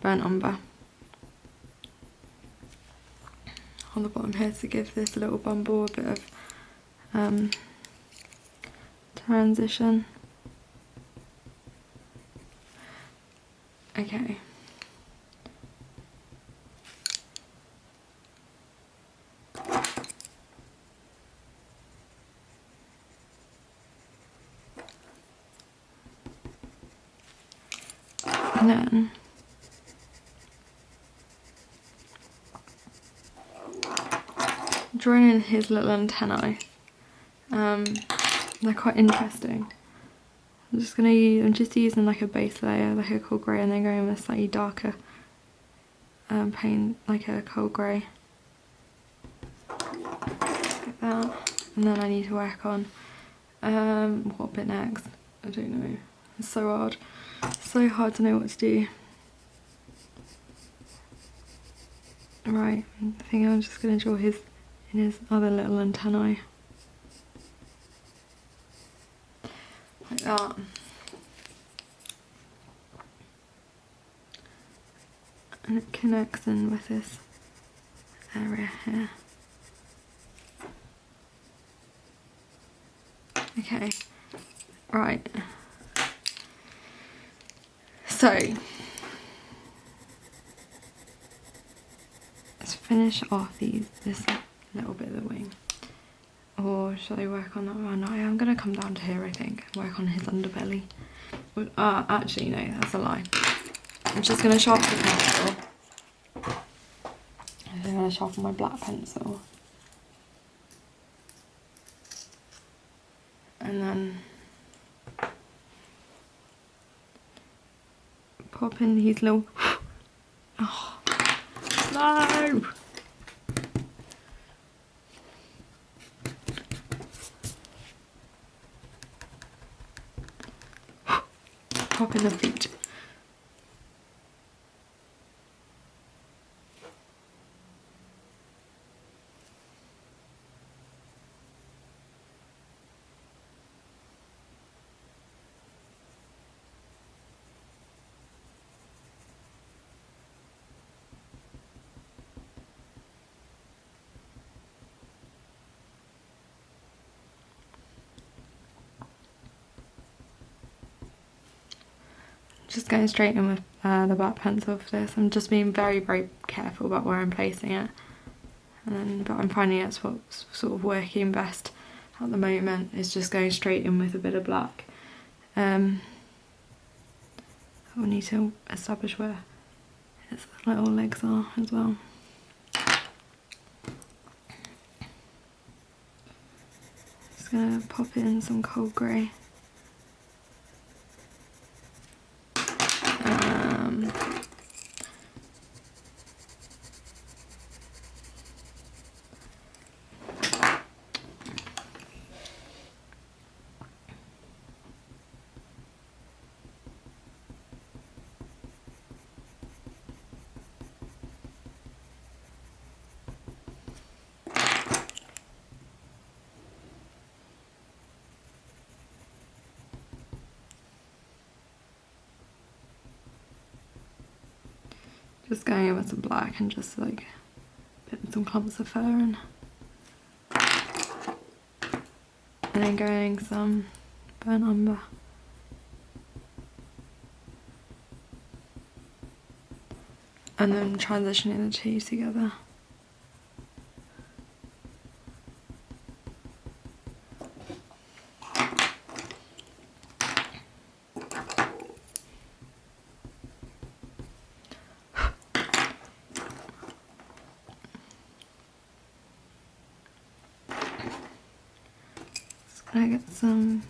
burnt umber on the bottom here to give this little bumble a bit of transition. Okay. And then drawing in his little antennae. They're quite interesting. I'm just using like a base layer, like a cool grey, and then going with a slightly darker paint, like a coal grey. Like that. And then I need to work on what bit next? I don't know. It's so hard. So hard to know what to do. Right, I think I'm just going to draw his other little antennae. Like that. And it connects in with this area here. Okay, right. So let's finish off this little bit of the wing. Or should I work on that one? No, I'm going to come down to here, I think, and work on his underbelly. Actually, no, that's a lie. I'm just going to sharpen the pencil. I'm going to sharpen my black pencil. And then pop in these little... Oh, no! just going straight in with the black pencil for this. I'm just being very careful about where I'm placing it. But I'm finding that's what's sort of working best at the moment, is just going straight in with a bit of black. I will need to establish where its little legs are as well. Just gonna pop in some cold grey. Just going in with some black and just like putting some clumps of fur in. And then going some burnt umber. And then transitioning the two together. I get some,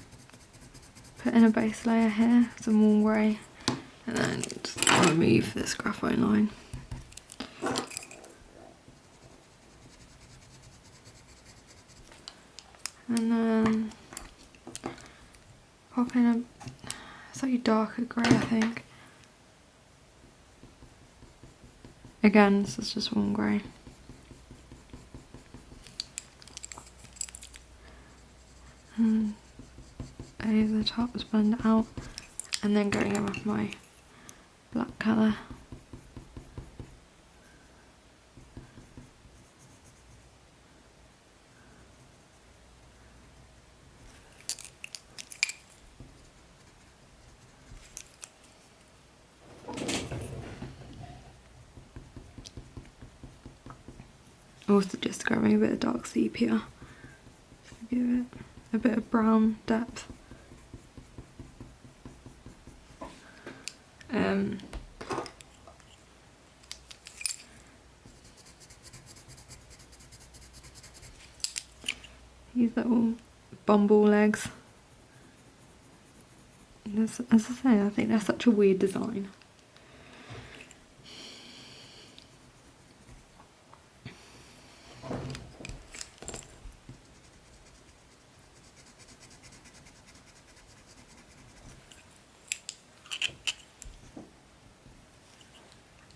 put in a base layer here, some warm grey, and then just remove this graphite line. And then pop in a slightly darker grey, I think. Again, this is just warm grey. And over the top, just blend it out, and then going in with my black colour. Also just grabbing a bit of dark sepia to give it a bit of brown depth. These little bumble legs. As I say, I think they're such a weird design.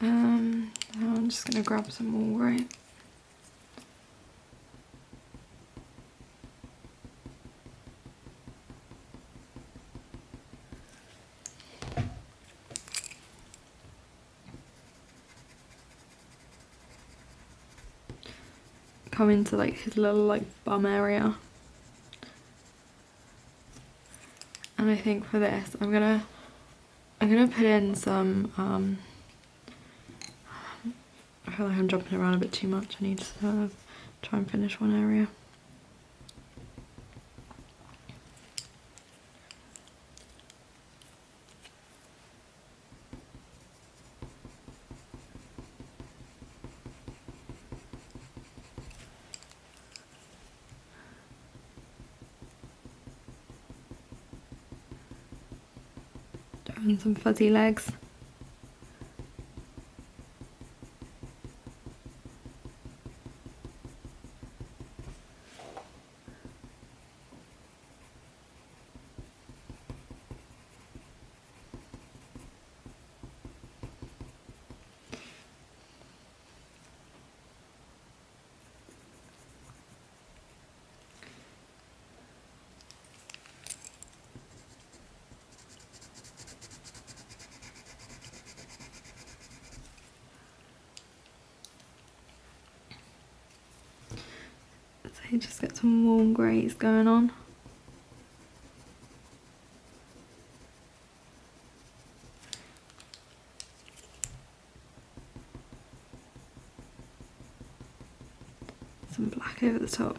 Now I'm just going to grab some more grey. Come into like his little like bum area. And I think for this I'm gonna put in some I feel like I'm jumping around a bit too much. I need to sort of try and finish one area. And some fuzzy legs. So just get some warm greys going on. some black over the top.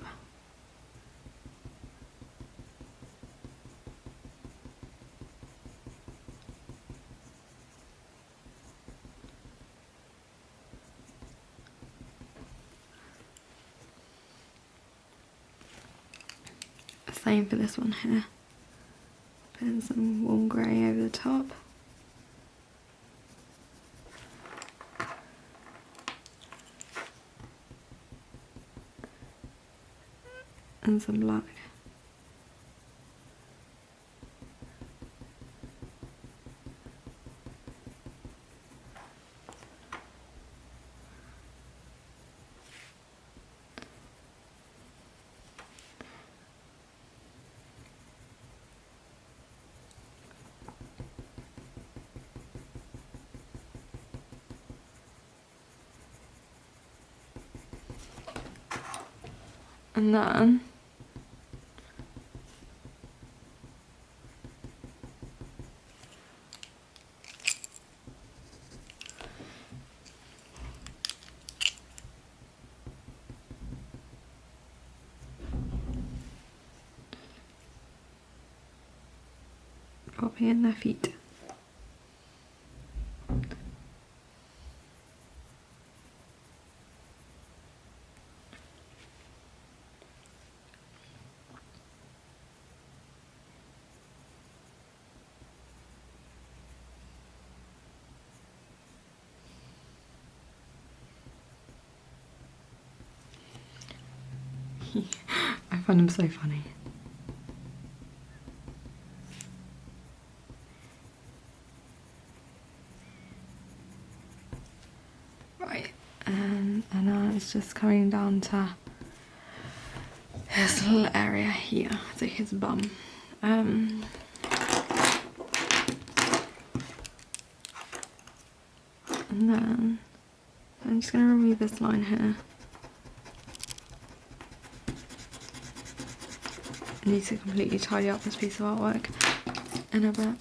Same for this one here. Putting some warm grey over the top. And some black. And then popping in their feet. I find them so funny. Right, and now it's just coming down to this little area here, so his bum. And then I'm just going to remove this line here. I need to completely tidy up this piece of artwork in a bit.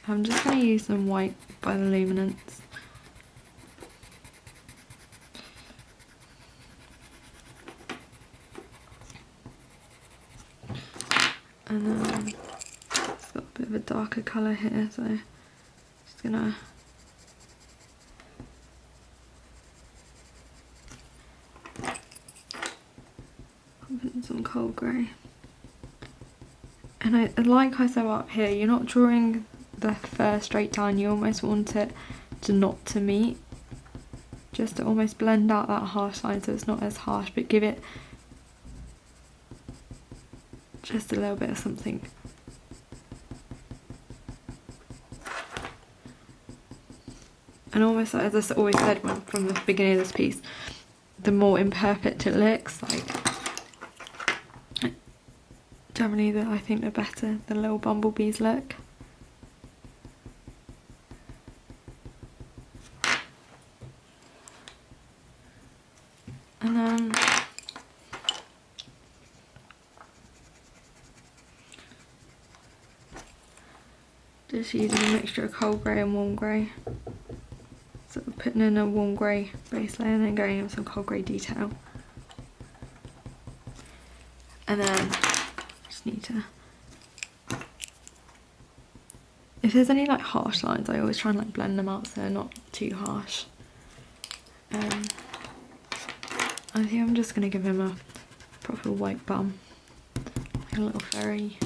I'm just going to use some white by the luminance. And then it's got a bit of a darker colour here, so I'm just gonna put in some cold grey. And like I said up here, you're not drawing the fur straight down, you almost want it to not to meet, just to almost blend out that harsh line so it's not as harsh, but give it just a little bit of something. And almost, as I always said from the beginning of this piece, the more imperfect it looks, like generally I think the better the little bumblebees look. And then just using a mixture of cold grey and warm grey. So putting in a warm grey base layer and then going in with some cold grey detail. And then just need to, if there's any like harsh lines, I always try and like blend them out so they're not too harsh. I think I'm just gonna give him a proper white bum, like a little furry.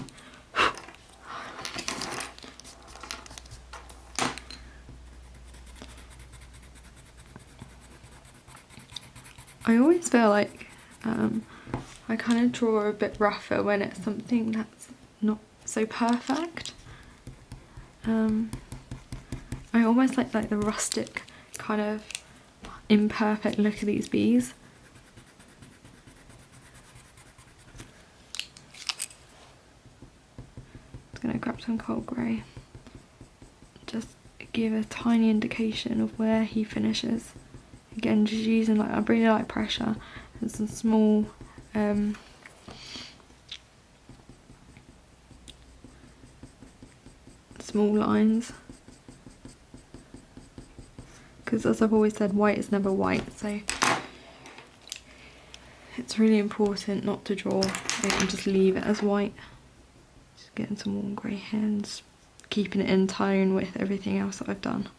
I always feel like I kind of draw a bit rougher when it's something that's not so perfect. I almost like the rustic kind of imperfect look of these bees. Just gonna grab some cold grey, just give a tiny indication of where he finishes. Again, just using like, I really like pressure and some small small lines, because as I've always said, white is never white, so really important not to draw it and just leave it as white. Just getting some warm grey hands, keeping it in tone with everything else that I've done.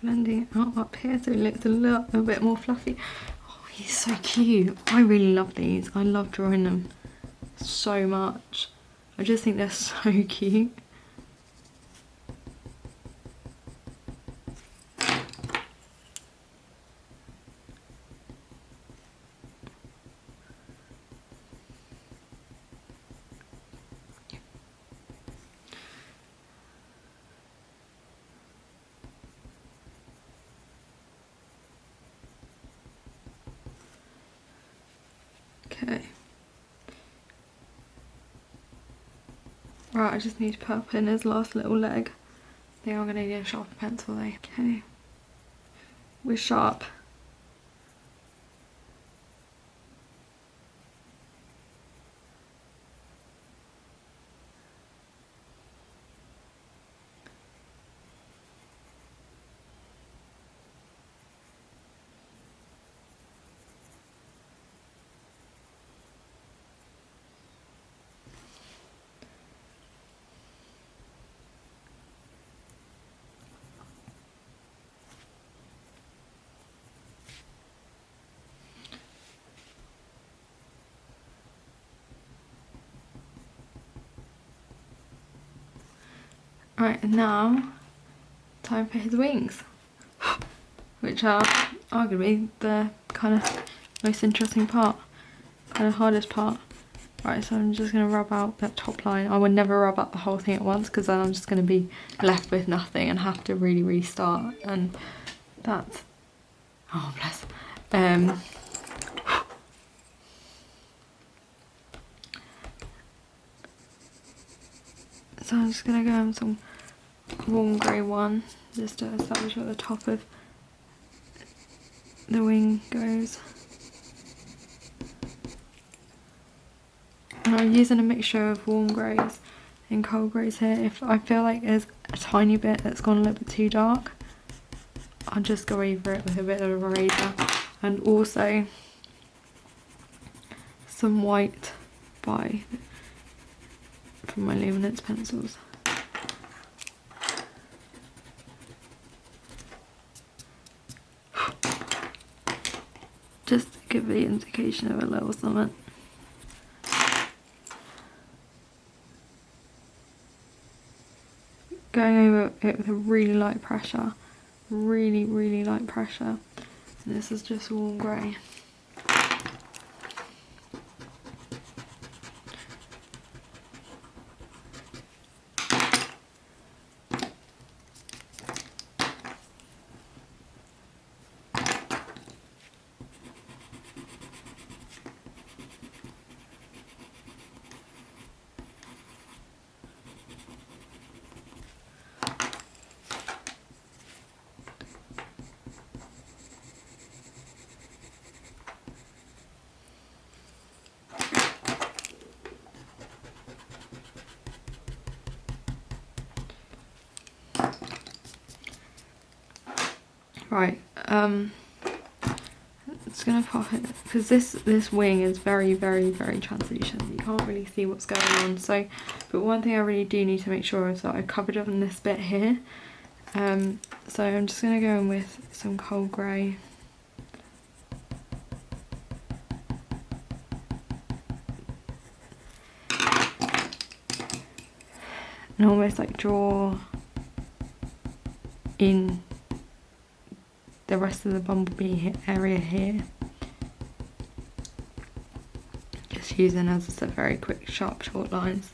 Blending it out up here so it looks a little bit more fluffy. Oh, he's so cute. I really love these. I love drawing them so much. I just think they're so cute. Okay. Right, I just need to purple in his last little leg. I think I'm going to need a sharper pencil though. Okay. We're sharp. Right, and now time for his wings, which are arguably the kind of most interesting part, kind of hardest part. Right, so I'm just going to rub out that top line. I would never rub out the whole thing at once because then I'm just going to be left with nothing and have to really restart, and that's, oh bless. So I'm just going to go in some warm grey one just to establish where the top of the wing goes. And I'm using a mixture of warm greys and cold greys here. If I feel like there's a tiny bit that's gone a little bit too dark, I'll just go over it with a bit of a eraser. And also some white from my luminance pencils. Just to give the indication of a little something. Going over it with a really light pressure, really light pressure. And this is just warm grey. Right, it's gonna pop it because this wing is very translucent. You can't really see what's going on. So, but one thing I really do need to make sure is that I've covered up in this bit here. So I'm just gonna go in with some cold grey. And almost like draw in the rest of the bumblebee area here. Just using, as I said, very quick, sharp, short lines.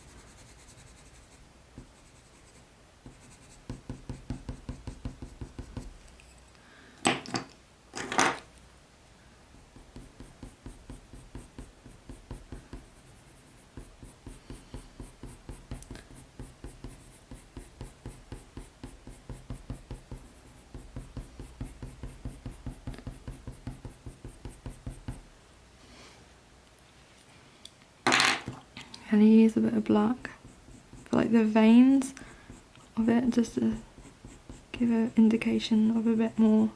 kind of use a bit of black for like the veins of it, just to give an indication of a bit more.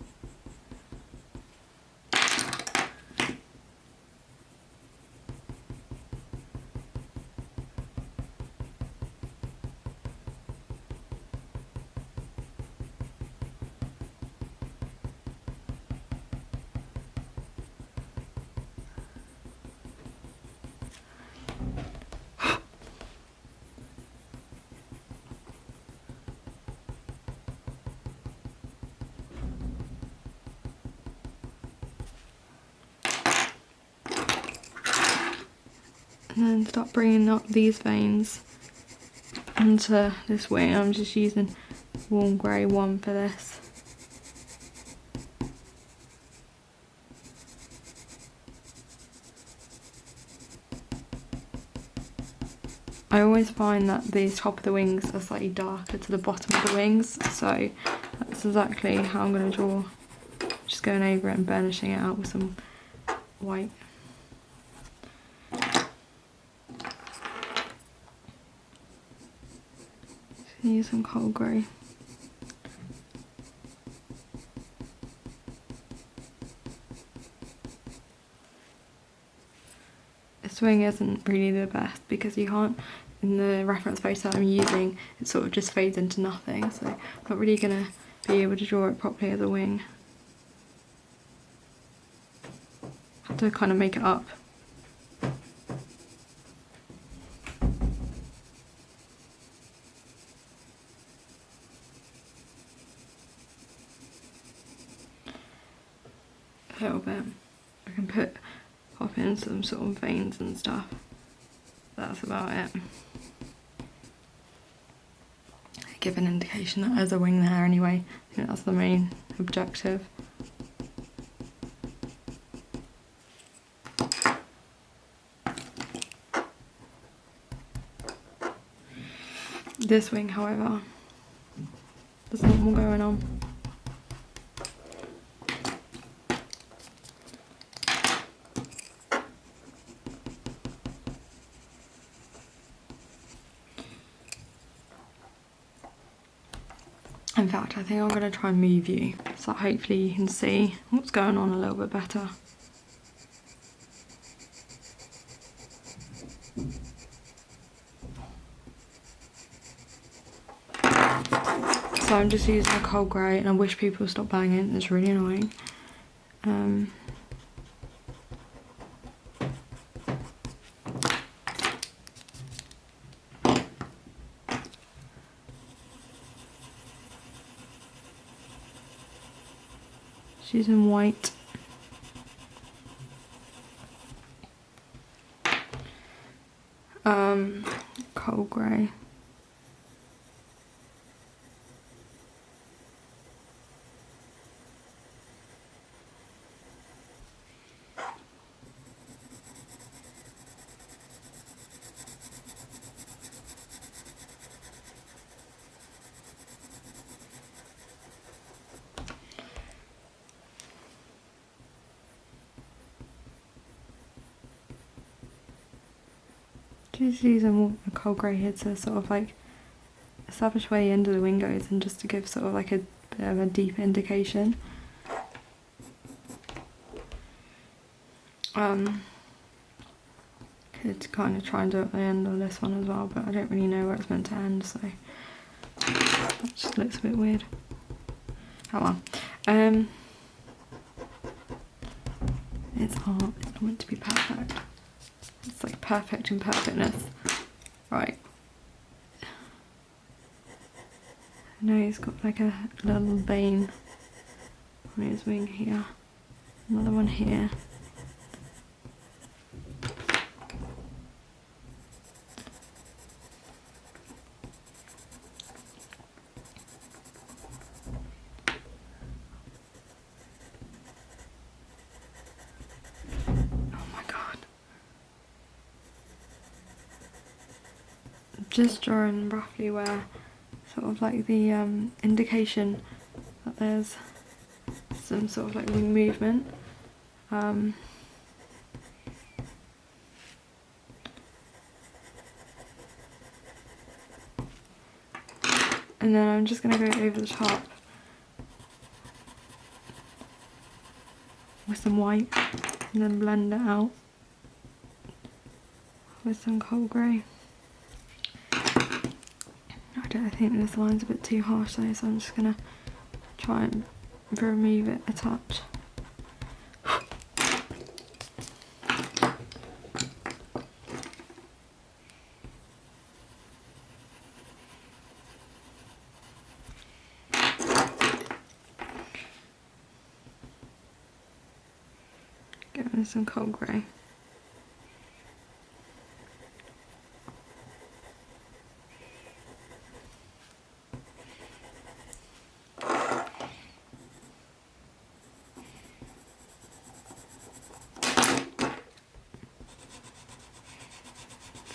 And then start bringing up these veins into this wing. I'm just using warm grey 1 for this. I always find that the top of the wings are slightly darker to the bottom of the wings, so that's exactly how I'm going to draw. Just going over it and burnishing it out with some white. Use some cold grey. This wing isn't really the best because you can't, in the reference photo I'm using, it sort of just fades into nothing, so I'm not really going to be able to draw it properly as a wing. I have to kind of make it up. A little bit. I can pop in some sort of veins and stuff. That's about it. Give an indication that there's a wing there anyway. I think that's the main objective. This wing, however, there's a lot more going on. In fact, I think I'm going to try and move you, so hopefully you can see what's going on a little bit better. So I'm just using a cold grey, and I wish people would stop banging, it's really annoying. Just using white. Cold grey. Just using a cold grey here to sort of like establish where the end of the wing goes, and just to give sort of like a bit of a deeper indication. Could kind of try and do it at the end of this one as well, but I don't really know where it's meant to end, so that just looks a bit weird. Oh well. It's art, it's not meant to be perfect. It's like perfect imperfectness. Right. I know he's got like a little vein on his wing here. Another one here. Just drawing roughly where sort of like the indication that there's some sort of like wing movement. And then I'm just going to go over the top with some white and then blend it out with some cold grey. I think this line's a bit too harsh though, so I'm just going to try and remove it a touch. Give it some cold grey.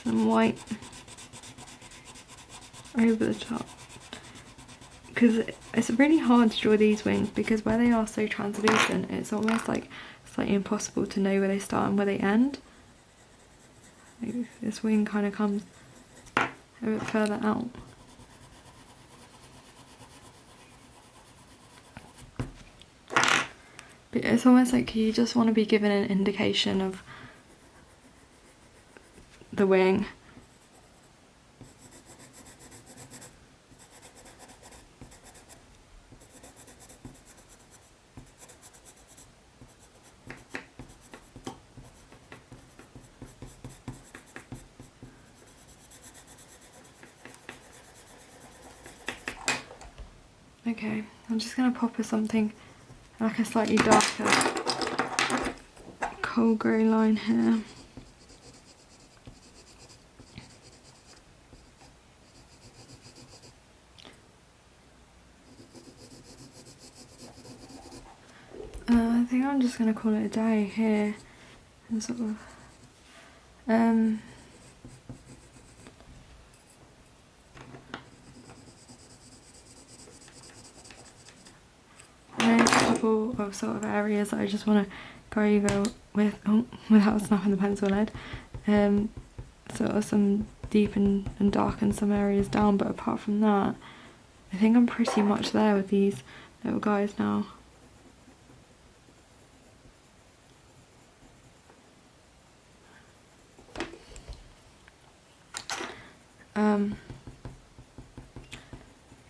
Some white over the top, because it's really hard to draw these wings because where they are so translucent, it's almost like slightly impossible to know where they start and where they end. Like this wing kind of comes a bit further out. But it's almost like you just want to be given an indication of the wing. Okay, I'm just going to pop with something like a slightly darker cold grey line here. I think I'm just going to call it a day here and sort of there's a couple of sort of areas that I just want to go over with without snapping the pencil lead. Sort of some deepen and darken some areas down, but apart from that I think I'm pretty much there with these little guys now.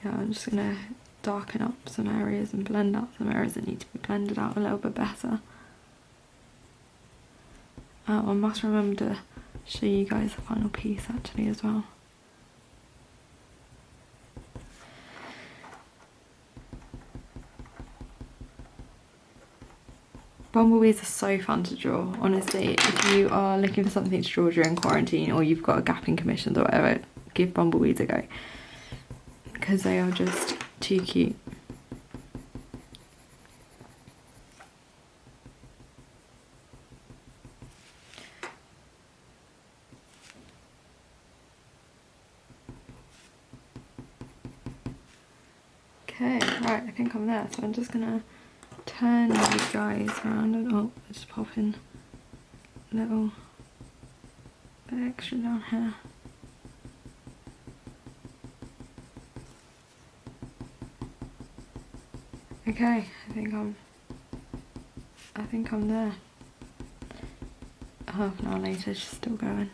Yeah, I'm just gonna darken up some areas and blend out some areas that need to be blended out a little bit better. I must remember to show you guys the final piece actually as well. Bumblebees are so fun to draw, honestly. If you are looking for something to draw during quarantine or you've got a gap in commissions or whatever, give Bumblebees a go. Because they are just too cute. Okay, right, I think I'm there. So I'm just gonna turn these guys around and just pop in a little bit extra down here. Okay, I think I'm there. Half an hour later, she's still going.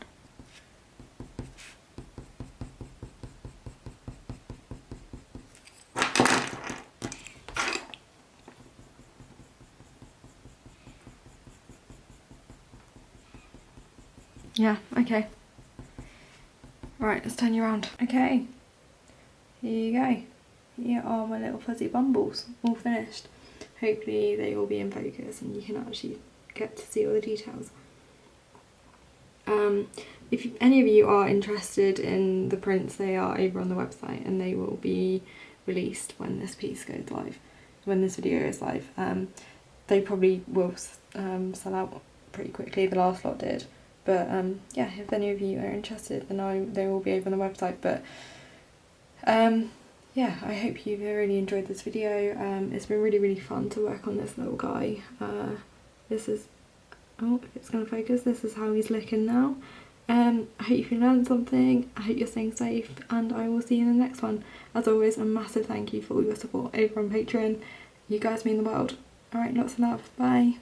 Yeah, okay. Right, let's turn you around. Okay, here you go. Here are my little fuzzy bumbles, all finished. Hopefully they will be in focus and you can actually get to see all the details. If any of you are interested in the prints, they are over on the website and they will be released when this piece goes live, when this video goes live. They probably will sell out pretty quickly, the last lot did. But yeah, if any of you are interested, then they will be over on the website. But yeah, I hope you've really enjoyed this video. It's been really fun to work on this little guy. This is, oh, if it's going to focus, this is how he's looking now. I hope you learned something, I hope you're staying safe, and I will see you in the next one. As always, a massive thank you for all your support over on Patreon. You guys mean the world. Alright, lots of love. Bye.